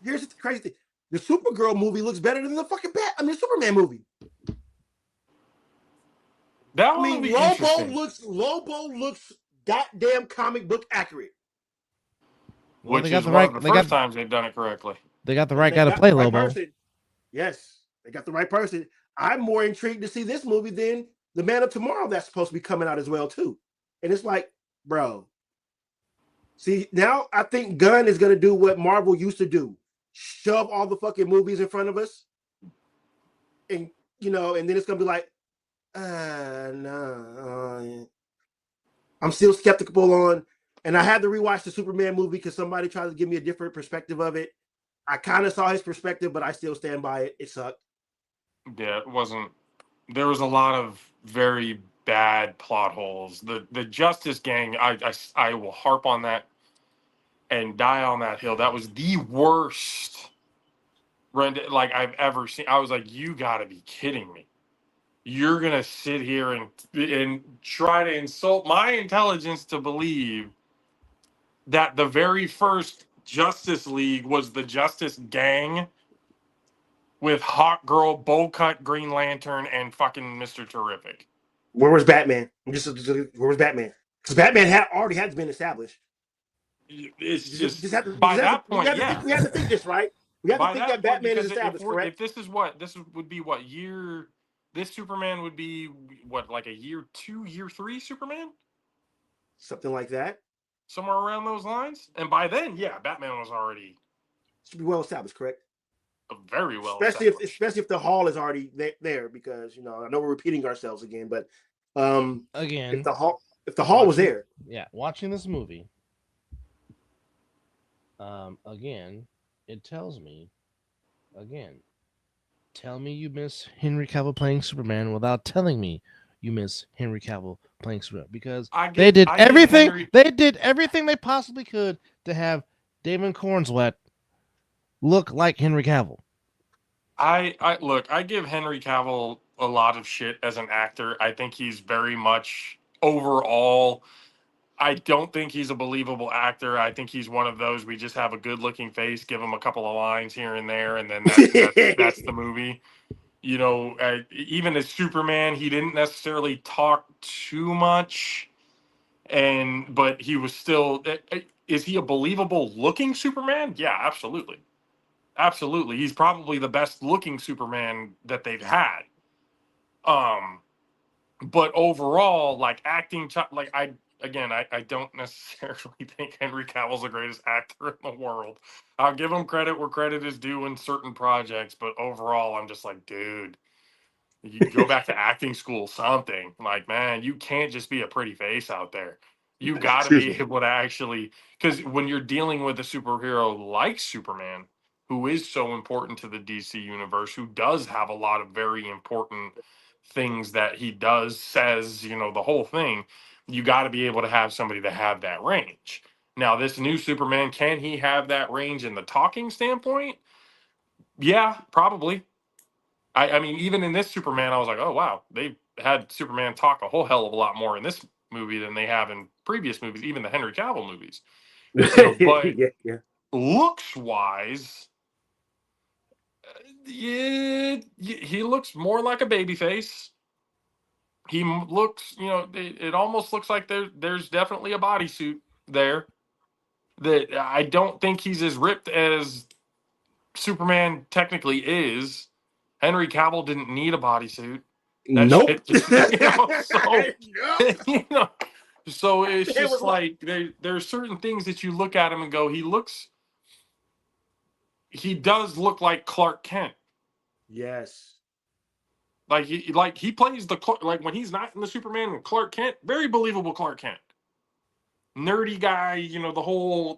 here's the crazy thing: the Supergirl movie looks better than the fucking Superman movie. That would be Lobo looks goddamn comic book accurate. Which is one of the first times they've done it correctly. They got the right guy to play Lobo. Yes, they got the right person. I'm more intrigued to see this movie than The Man of Tomorrow that's supposed to be coming out as well too. And it's like, bro. See, now I think Gunn is going to do what Marvel used to do. Shove all the fucking movies in front of us. And, and then it's going to be like, no. I'm still skeptical on, and I had to rewatch the Superman movie because somebody tried to give me a different perspective of it. I kind of saw his perspective, but I still stand by it. It sucked. Yeah, it wasn't there was a lot of very bad plot holes. The Justice Gang, I will harp on that and die on that hill. That was the worst like I've ever seen. I was like, you got to be kidding me. You're gonna sit here and try to insult my intelligence to believe that the very first Justice League was the Justice Gang with Hawk Girl, Bowl Cut, Green Lantern, and fucking Mr. Terrific. Where was Batman? Where was Batman? Because Batman already had been established. It's just have to, by that point, we have to think this, right? We have to think that Batman is because established, correct? if this would be what year? This Superman would be what, like a year 2, year 3 Superman, something like that, somewhere around those lines. And by then, yeah, Batman was already should be well established, correct? Very well, especially if the Hall is already there, because I know we're repeating ourselves again, but again, if the Hall was there, watching this movie, again, it tells me, tell me you miss Henry Cavill playing Superman without telling me you miss Henry Cavill playing Superman, because they did everything they possibly could to have David Cornswet look like Henry Cavill. I give Henry Cavill a lot of shit as an actor. I think he's very much overall. I don't think he's a believable actor. I think he's one of those, we just have a good looking face, give him a couple of lines here and there, and then that's the movie. Even as Superman, he didn't necessarily talk too much, but he was still. Is he a believable looking Superman? Yeah, absolutely. Absolutely. He's probably the best looking Superman that they've had. But overall, like acting, like I don't necessarily think Henry Cavill's the greatest actor in the world. I'll give him credit where credit is due in certain projects, but overall, I'm just like, dude, you go back to acting school, something. Like, man, you can't just be a pretty face out there. You got to be able to actually, because when you're dealing with a superhero like Superman, who is so important to the DC universe, who does have a lot of very important things that he says, the whole thing, you got to be able to have somebody to have that range. Now, this new Superman, can he have that range in the talking standpoint? Yeah, probably. I mean, even in this Superman, I was like, oh, wow, they had Superman talk a whole hell of a lot more in this movie than they have in previous movies, even the Henry Cavill movies. But looks wise, he looks more like a babyface. He looks, it almost looks like there's definitely a bodysuit there. That I don't think he's as ripped as Superman technically is. Henry Cavill didn't need a bodysuit. Nope. So it's just like there are certain things that you look at him and go, he does look like Clark Kent. Yes. Like he plays like when he's not in the Superman and Clark Kent, very believable Clark Kent. Nerdy guy, the whole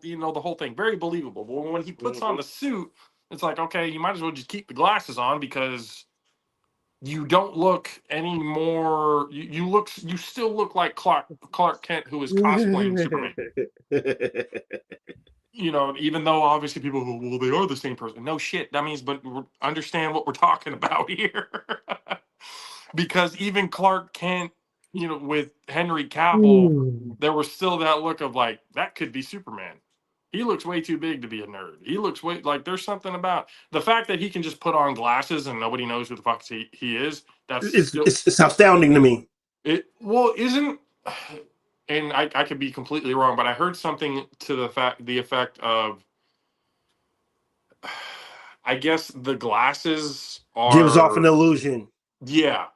thing, very believable. But when he puts on the suit, it's like, okay, you might as well just keep the glasses on, because you don't look any more. You still look like Clark Kent, who is cosplaying Superman. Even though obviously people go, well, they are the same person. No shit, dummies, but understand what we're talking about here. Because even Clark Kent, with Henry Cavill, there was still that look of like, that could be Superman. He looks way too big to be a nerd. He looks like there's something about the fact that he can just put on glasses and nobody knows who the fuck he is. It's astounding to me. Isn't, and I could be completely wrong, but I heard something to the effect of, I guess the glasses gives off an illusion. Yeah.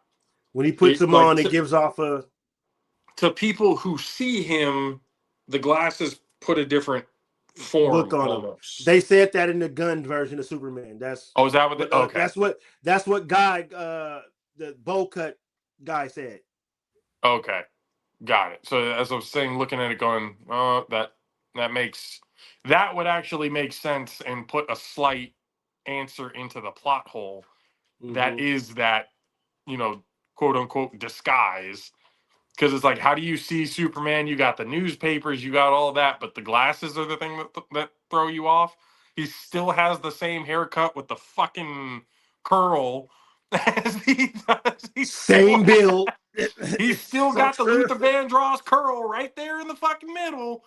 When he puts them on, it gives off to people who see him, the glasses put a different form look on almost. Them. They said that in the Gunn version of Superman. Is that what okay. That's what guy the bowl cut guy said. Okay. Got it. So as I was saying, looking at it going, that would actually make sense and put a slight answer into the plot hole. Mm-hmm. That is that, quote unquote disguise. Because it's like, how do you see Superman? You got the newspapers, you got all of that, but the glasses are the thing that throw you off. He still has the same haircut with the fucking curl as he does. Same build. He's still So got the true. Luther Vandross curl right there in the fucking middle,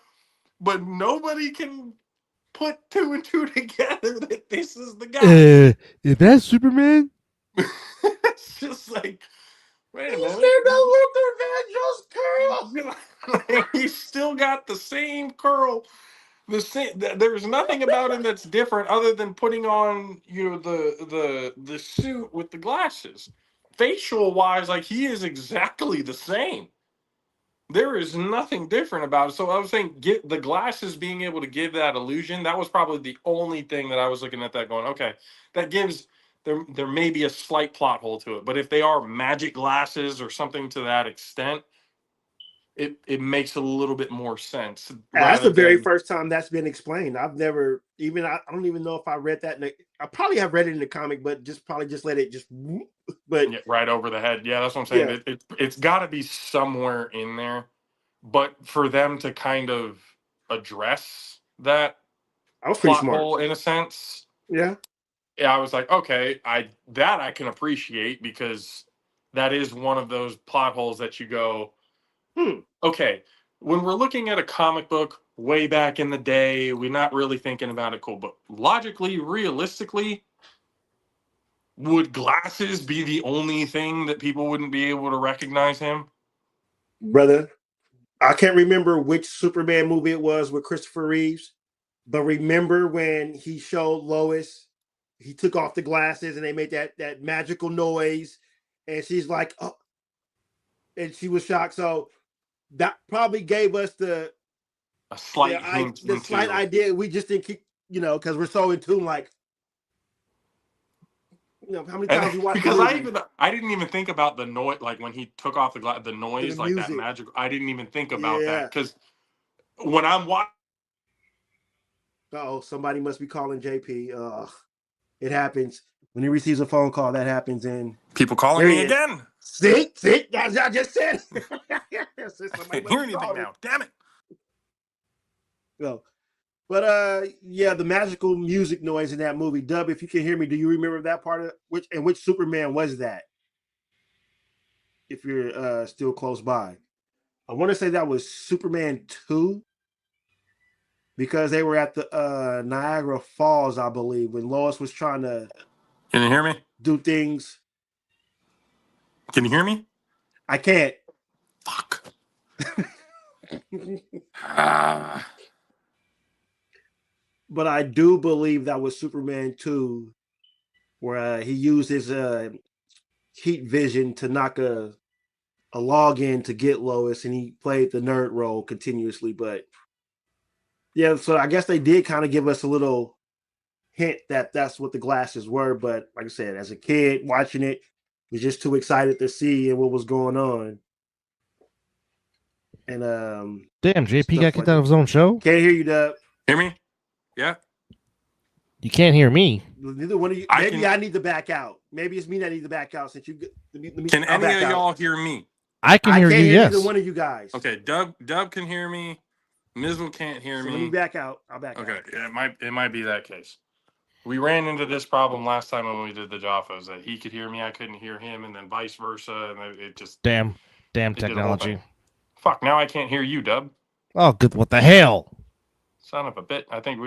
but nobody can put two and two together that this is the guy. Is that Superman? It's just like, wait a He's minute. still got Luther Vandross curl. He's still got the same curl. The same. There's nothing about him that's different other than putting on, you know, the suit with the glasses. Facial wise, like he is exactly the same. There is nothing different about it. So I was saying, get the glasses being able to give that illusion. That was probably the only thing that I was looking at that going, okay, that gives there may be a slight plot hole to it. But if they are magic glasses or something to that extent, it makes a little bit more sense. That's the very than, first time that's been explained. I've never even I don't even know if I read that. I probably have read it in the comic, but probably just let it just. But yeah, right over the head. Yeah, that's what I'm saying. Yeah. It's got to be somewhere in there, but for them to kind of address that I was pretty plot smart. hole in a sense. Yeah. Yeah, I was like, okay, I can appreciate, because that is one of those plot holes that you go, okay, when we're looking at a comic book way back in the day, we're not really thinking about it cool, but logically, realistically, would glasses be the only thing that people wouldn't be able to recognize him? Brother, I can't remember which Superman movie it was with Christopher Reeves, but remember when he showed Lois, he took off the glasses and they made that magical noise, and she's like, oh, and she was shocked. So that probably gave us A slight hint the into slight idea. We just didn't keep, because we're so in tune, like, how many times we watch because the movie? I didn't even think about the noise, like when he took off the noise, The like that music. magic. I didn't even think about Yeah. that, because when I'm watching. Oh, somebody must be calling JP. It happens when he receives a phone call. That happens, and People calling me again. See, I just said. I can't hear anything now. Damn it. No, but yeah, the magical music noise in that movie. Dub, if you can hear me, do you remember that part of which Superman was that? If you're still close by, I want to say that was Superman 2, because they were at the Niagara Falls, I believe, when Lois was trying to. Can you hear me? Do things. Can you hear me? I can't. Fuck. But I do believe that was Superman 2, where he used his heat vision to knock a log in to get Lois, and he played the nerd role continuously. But yeah, so I guess they did kind of give us a little hint that that's what the glasses were. But like I said, as a kid watching it, was just too excited to see what was going on. And damn, JP got kicked out of his own show. Can't hear you, Dub. Hear me? Yeah. You can't hear me. Neither one of you. Maybe I need to back out. Maybe it's me that needs to back out since you. Can any of y'all hear me? I can hear you. Yes. Neither one of you guys. Okay, Dub can hear me. Mizzle can't hear me. Let me back out. I'll back out. Okay, yeah, it might be that case. We ran into this problem last time when we did the Jaffos, that he could hear me, I couldn't hear him, and then vice versa, and it just damn technology. Fuck! Now I can't hear you, Dub. Oh, good. What the hell? Son of a bit. I think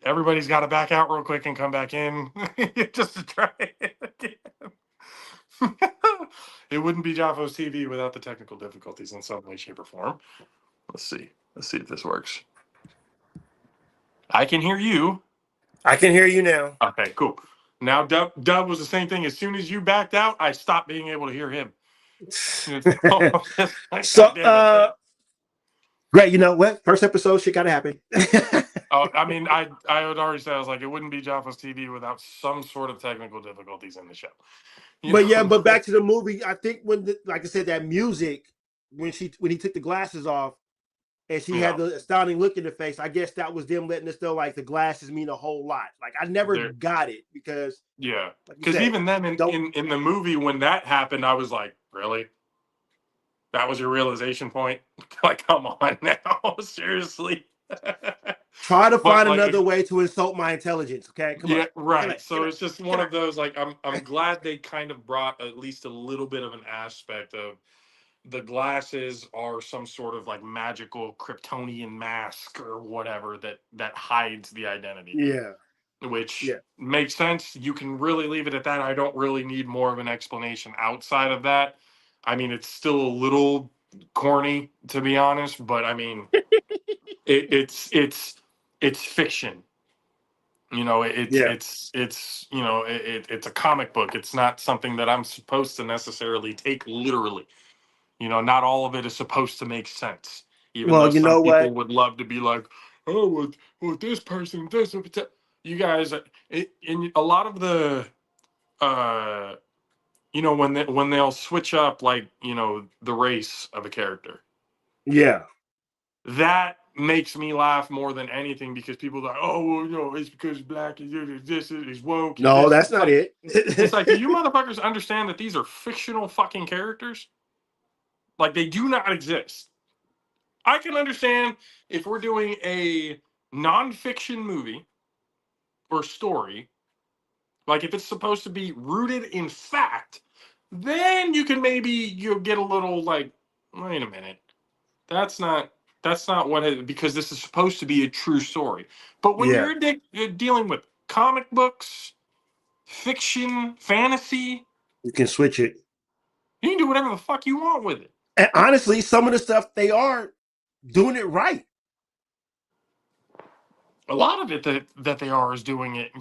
everybody's got to back out real quick and come back in just to try it again. It wouldn't be Jaffos TV without the technical difficulties in some way, shape, or form. Let's see if this works. I can hear you. I can hear you now. Okay, cool. Now Dub was the same thing. As soon as you backed out, I stopped being able to hear him. So, great. You know what? First episode, shit gotta happen. I mean, I had already said, I was like, it wouldn't be Jaffos TV without some sort of technical difficulties in the show. But back to the movie. I think like I said, that music when he took the glasses off and she had the astounding look in the face. I guess that was them letting us know like the glasses mean a whole lot. Like I never got it because because even then in the movie when that happened, I was like, really? That was your realization point? Like, come on now, seriously. Try to But find like, another way to insult my intelligence. Okay, come on. yeah, right. Get So it, it's just get one it. of those like I'm glad they kind of brought at least a little bit of an aspect of the glasses are some sort of like magical Kryptonian mask or whatever that hides the identity, Yeah, which yeah, makes sense. You can really leave it at that. I don't really need more of an explanation outside of that. I mean, it's still a little corny to be honest, but I mean, it's fiction. You know, yeah, it's it's a comic book. It's not something that I'm supposed to necessarily take literally. You know, not all of it is supposed to make sense, even though well, you some know people what? would love to be like, oh, with this person, this, you guys, in a lot of the, uh, when they'll switch up, like, the race of a character, Yeah, that makes me laugh more than anything because people are like, oh, well, it's because black is woke and no, this. that's not it. It's like, do you motherfuckers understand that these are fictional fucking characters? Like, they do not exist. I can understand if we're doing a nonfiction movie or story, like if it's supposed to be rooted in fact, then you can maybe get a little like, wait a minute, that's not what it, because this is supposed to be a true story. But when Yeah, you're dealing with comic books, fiction, fantasy, you can switch it. you can do whatever the fuck you want with it. And honestly, some of the stuff they are doing it right. A lot of it that they are is doing it,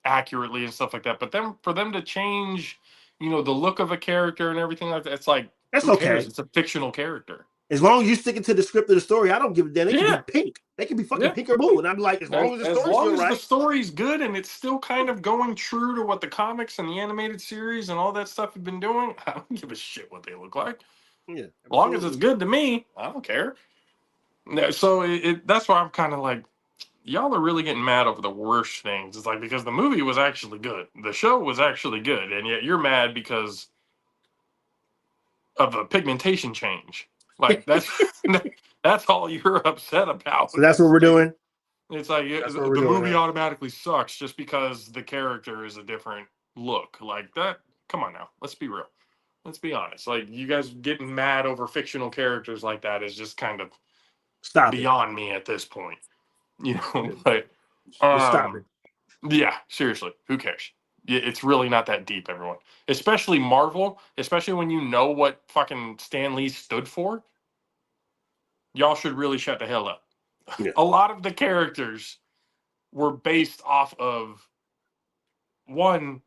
accurately and stuff like that. But then for them to change, the look of a character and everything like that, it's like, That's who cares? okay. It's a fictional character. As long as you stick it to the script of the story, I don't give a damn. They can be Yeah, pink. They can be fucking yeah. pink or blue. And I'm like, as long as the As story's long still as the right. story's good and it's still kind of going true to what the comics and the animated series and all that stuff have been doing, I don't give a shit what they look like. Yeah, As long as it's absolutely. good to me, I don't care. So that's why I'm kind of like, y'all are really getting mad over the worst things. It's like, because the movie was actually good, the show was actually good, and yet you're mad because of a pigmentation change. Like, that's that's all you're upset about. So that's what we're doing. It's like That's what we're the doing. movie Huh? automatically sucks just because the character is a different look. Like that. Come on now, let's be real. Let's be honest. Like, you guys getting mad over fictional characters like that is just kind of Stop it. beyond me at this point. Yeah. But Just stop it. yeah, seriously, who cares? It's really not that deep, everyone. Especially Marvel, especially when you know what fucking Stan Lee stood for. Y'all should really shut the hell up. Yeah. A lot of the characters were based off of one,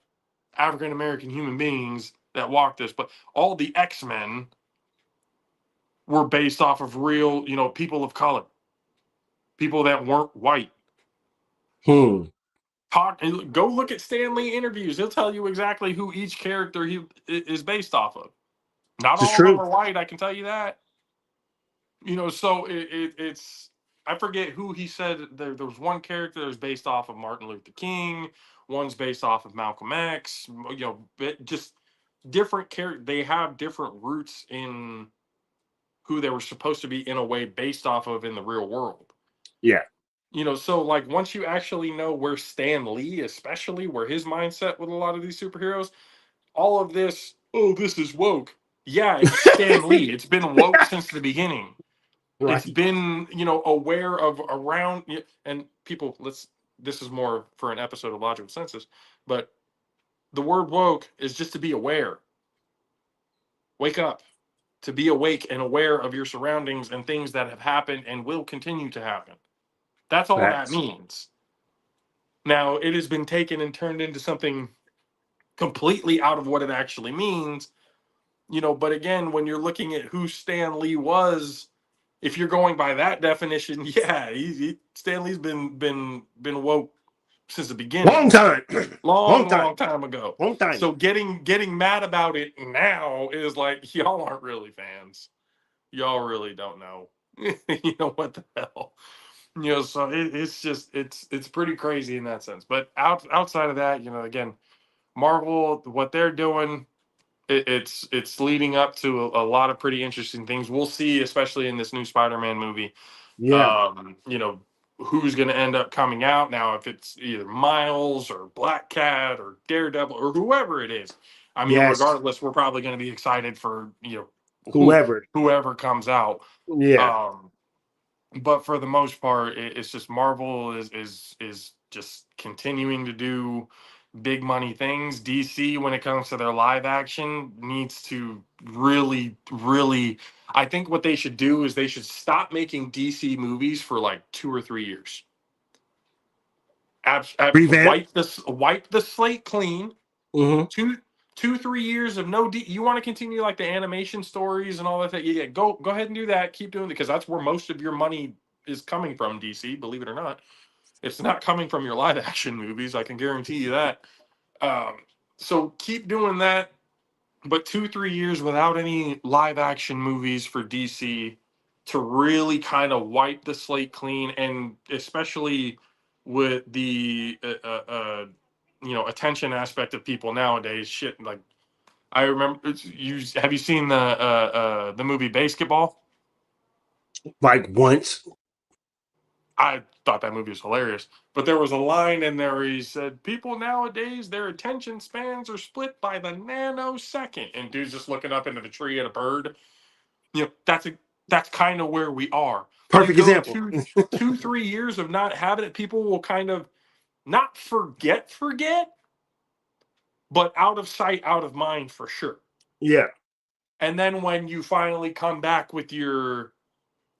African American human beings that walked this, but all the X-Men were based off of real, people of color, people that weren't white. Hmm. Go look at Stan Lee interviews. He'll tell you exactly who each character he is based off of. Not This is all of them true. are white, I can tell you that. So it's, I forget who he said. There was one character that was based off of Martin Luther King. One's based off of Malcolm X. Just different character. They have different roots in who they were supposed to be in a way based off of in the real world. Yeah. So like once you actually know where Stan Lee, especially where his mindset with a lot of these superheroes, all of this, oh, this is woke. Yeah, it's Stan Lee. It's been woke since the beginning. It's Right. been, aware of around, and people, this is more for an episode of Logical Senses, but the word woke is just to be aware. Wake up, to be awake and aware of your surroundings and things that have happened and will continue to happen. That's all that Facts. means. Now, it has been taken and turned into something completely out of what it actually means, but again, when you're looking at who Stan Lee was, if you're going by that definition, yeah, Stan Lee's been woke since the beginning, Long time. Long long time. time ago. Long time. So getting mad about it now is like, y'all aren't really fans. Y'all really don't know. What the hell. So it's just it's pretty crazy in that sense. But outside of that, again, Marvel, what they're doing, it's leading up to a lot of pretty interesting things. We'll see, especially in this new Spider-Man movie. Yeah. You know, who's going to end up coming out now, if it's either Miles or Black Cat or Daredevil or whoever it is. I mean, Yes. regardless, we're probably going to be excited for, Whoever. whoever comes out. Yeah. But for the most part, it's just Marvel is just continuing to do big money things. DC, when it comes to their live action, needs to really, really. I think what they should do is they should stop making DC movies for like 2 or 3 years. Revamp. Wipe the slate clean. Mm-hmm. 2 3 years of no you want to continue like the animation stories and all that thing. Yeah, go ahead and do that. Keep doing it, because that's where most of your money is coming from, DC, believe it or not. It's not coming from your live action movies, I can guarantee you that. So keep doing that, but 2 3 years without any live action movies for DC to really kind of wipe the slate clean. And especially with the attention aspect of people nowadays, shit, like I remember have you seen the movie Basketball? Like once. I thought that movie was hilarious, but there was a line in there where he said, "People nowadays, their attention spans are split by the nanosecond," and dude's just looking up into the tree at a bird. That's kind of where we are. Perfect You go example. 2 3 years of not having it, people will kind of not forget, but out of sight, out of mind for sure. Yeah. And then when you finally come back with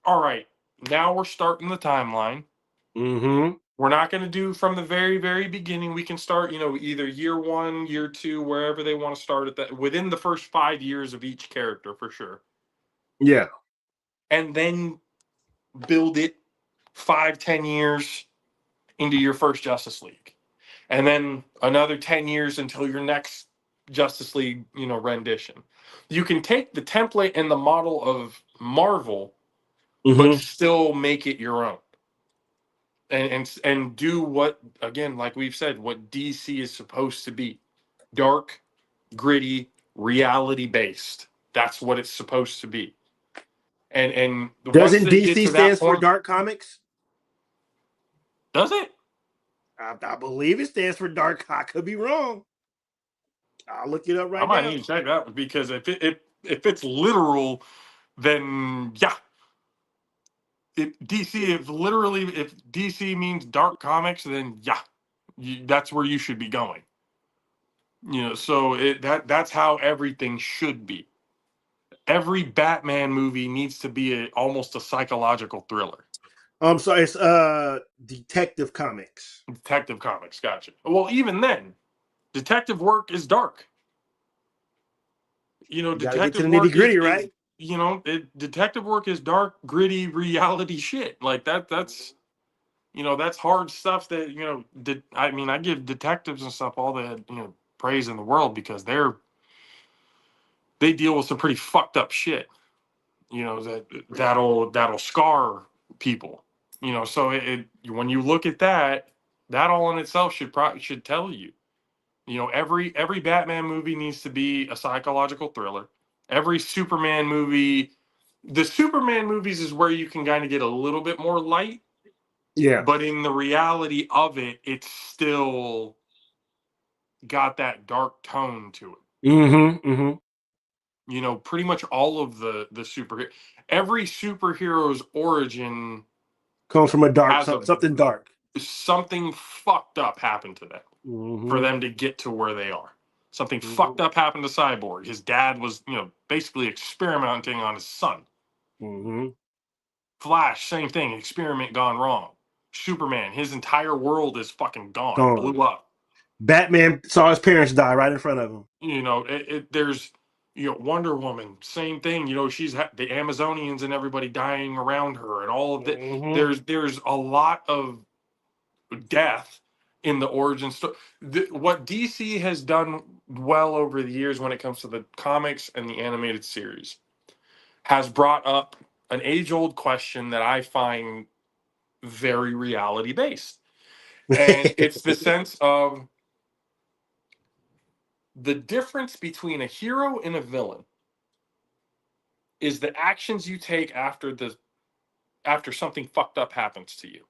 all right, now we're starting the timeline. Mm-hmm. We're not going to do from the very, very beginning. We can start, either year 1, year 2, wherever they want to start at that, within the first 5 years of each character for sure. Yeah. And then build it 5-10 years into your first Justice League. And then another 10 years until your next Justice League, rendition. You can take the template and the model of Marvel, but still make it your own. And do what, again, like we've said, what DC is supposed to be: dark, gritty, reality based. That's what it's supposed to be. And doesn't DC stands for Dark Comics? Does it? I believe it stands for Dark. I could be wrong. I'll look it up right now. I might need to check that, because if it's literal, then yeah. If DC means Dark Comics, then yeah, that's where you should be going. So that's how everything should be. Every Batman movie needs to be almost a psychological thriller. So it's Detective Comics. Detective Comics, gotcha. Well, even then, detective work is dark. Detective work nitty-gritty, right? Detective work is dark, gritty reality shit. Like that's hard stuff that, I give detectives and stuff all the, praise in the world, because they deal with some pretty fucked up shit, that'll scar people, so when you look at that all in itself should tell you, every Batman movie needs to be a psychological thriller. Every Superman movie, the Superman movies is where you can kind of get a little bit more light. Yeah. But in the reality of it, it's still got that dark tone to it. Mm-hmm. Mm-hmm. Pretty much all of the every superhero's origin comes from something dark. Something fucked up happened to them for them to get to where they are. Something fucked up happened to Cyborg. His dad was, basically experimenting on his son. Flash, same thing. Experiment gone wrong. Superman, his entire world is fucking gone. Blew up. Batman saw his parents die right in front of him. There's, Wonder Woman, same thing. She's the Amazonians and everybody dying around her and all of that. There's a lot of death in the origin story. What DC has done well over the years when it comes to the comics and the animated series has brought up an age-old question that I find very reality-based. And it's the sense of, The difference between a hero and a villain is the actions you take after something fucked up happens to you.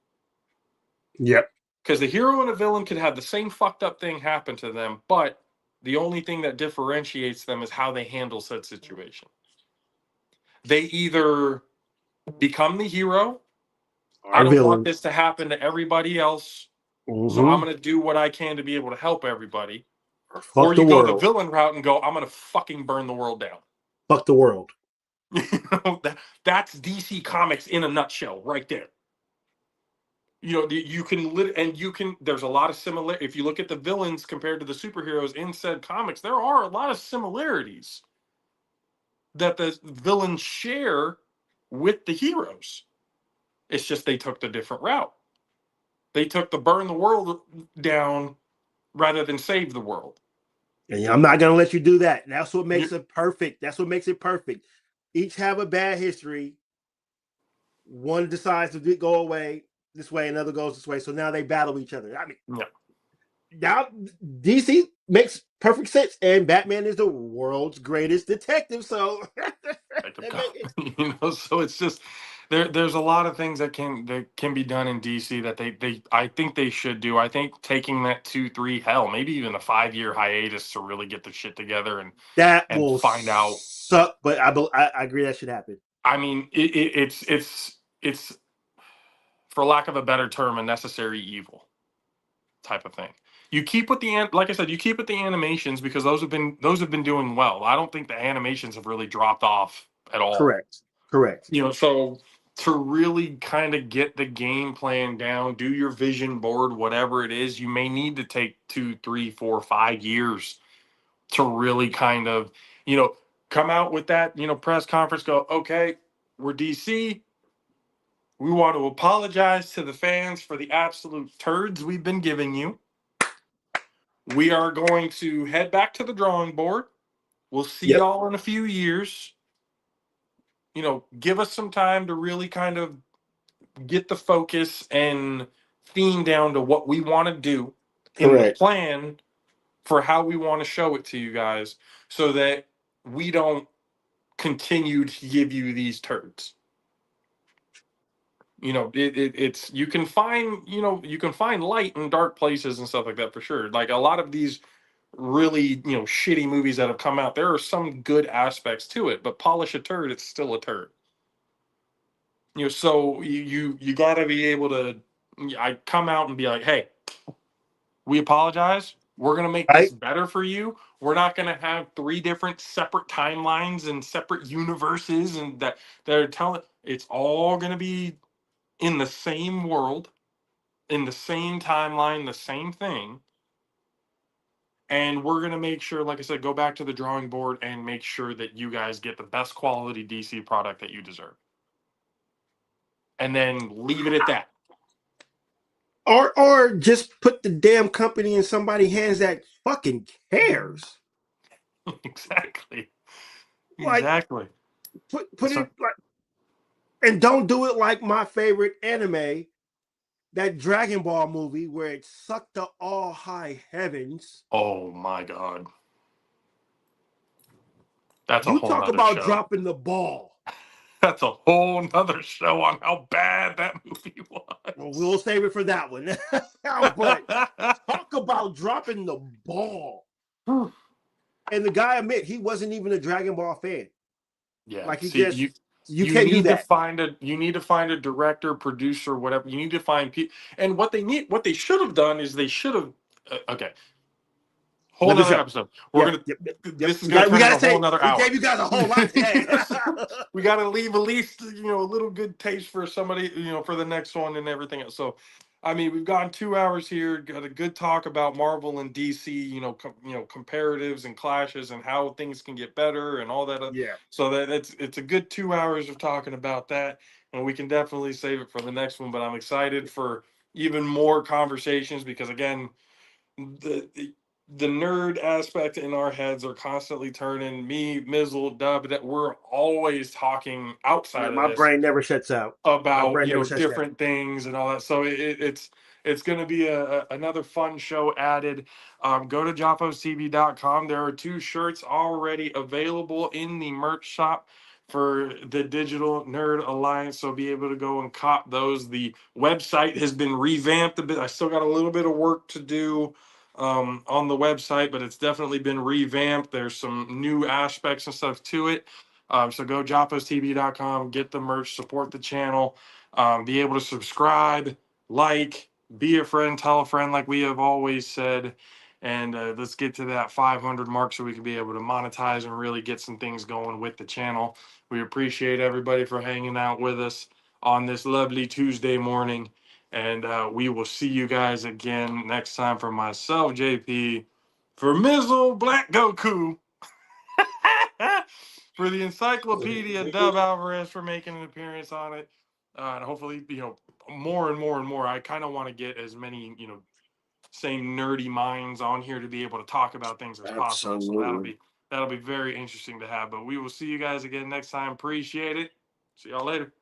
Yep. Because the hero and a villain could have the same fucked up thing happen to them, but the only thing that differentiates them is how they handle said situation. They either become the hero. I don't want this to happen to everybody else, so I'm going to do what I can to be able to help everybody. Or you go the villain route and go, I'm going to fucking burn the world down. Fuck the world. That's DC Comics in a nutshell, right there. You can there's a lot of similar. If you look at the villains compared to the superheroes in said comics, there are a lot of similarities that the villains share with the heroes. It's just they took the different route. They took the burn the world down rather than save the world. And I'm not gonna let you do that. That's what makes it perfect. That's what makes it perfect. Each have a bad history. One decides to go away this way, another goes this way. So now they battle each other. I mean, now DC makes perfect sense, and Batman is the world's greatest detective. So, so it's just there's a lot of things that can be done in DC that they I think they should do. I think taking that 2-3 hell, maybe even a 5-year hiatus to really get the shit together and will find out. Suck, but I agree that should happen. I mean, it's for lack of a better term, a necessary evil type of thing. You keep with like I said, you keep with the animations because those have been doing well. I don't think the animations have really dropped off at all. Correct. So to really kind of get the game plan down, do your vision board, whatever it is, you may need to take 2, 3, 4, 5 years to really kind of, come out with that, press conference, go, okay, we're DC. We want to apologize to the fans for the absolute turds we've been giving you. We are going to head back to the drawing board. We'll see y'all in a few years. Give us some time to really kind of get the focus and theme down to what we want to do in the plan for how we want to show it to you guys so that we don't continue to give you these turds. It's you can find light in dark places and stuff like that for sure. Like a lot of these really shitty movies that have come out, there are some good aspects to it, but polish a turd, it's still a turd. So you got to be able to. I come out and be like, hey, we apologize. We're gonna make this better for you. We're not gonna have 3 different separate timelines and separate universes, and that they're telling. It's all gonna be in the same world, in the same timeline, the same thing. And we're going to make sure, like I said, go back to the drawing board and make sure that you guys get the best quality DC product that you deserve. And then leave it at that. Or just put the damn company in somebody's hands that fucking cares. Exactly. Put it like, and don't do it like my favorite anime, that Dragon Ball movie where it sucked to all high heavens. Oh my god. That's you talk about dropping the ball. That's a whole nother show on how bad that movie was. Well, we'll save it for that one. But talk about dropping the ball. And the guy admit he wasn't even a Dragon Ball fan. Yeah, like you can't do that. You need to find a director, producer, whatever. You need to find people. And what they should have done is they should have. Okay. Whole other episode. This is going to turn into a whole another hour. We gave you guys a whole lot today. We got to leave at least a little good taste for somebody for the next one and everything else. So, I mean, we've gone 2 hours here. Got a good talk about Marvel and DC. Comparatives and clashes and how things can get better and all that. So it's a good 2 hours of talking about that, and we can definitely save it for the next one. But I'm excited for even more conversations because again, the nerd aspect in our heads are constantly turning. Me, Mizzle, Dub, that we're always talking outside of my this brain never shuts out about different things and all that. So it's It's going to be another fun show added. Go to JaposTV.com. There are 2 shirts already available in the merch shop for the Digital Nerd Alliance. So be able to go and cop those. The website has been revamped a bit. I still got a little bit of work to do on the website, but it's definitely been revamped. There's some new aspects and stuff to it. So go JaposTV.com, get the merch, support the channel, be able to subscribe, like, be a friend, tell a friend, like we have always said. And let's get to that 500 mark so we can be able to monetize and really get some things going with the channel. We appreciate everybody for hanging out with us on this lovely Tuesday morning. And we will see you guys again next time. For myself, JP, for Mizzle, Black Goku, for the encyclopedia, Dub Alvarez, for making an appearance on it. And hopefully, more and more and more. I kind of want to get as many, same nerdy minds on here to be able to talk about things as possible. So that'll be very interesting to have. But we will see you guys again next time. Appreciate it. See y'all later.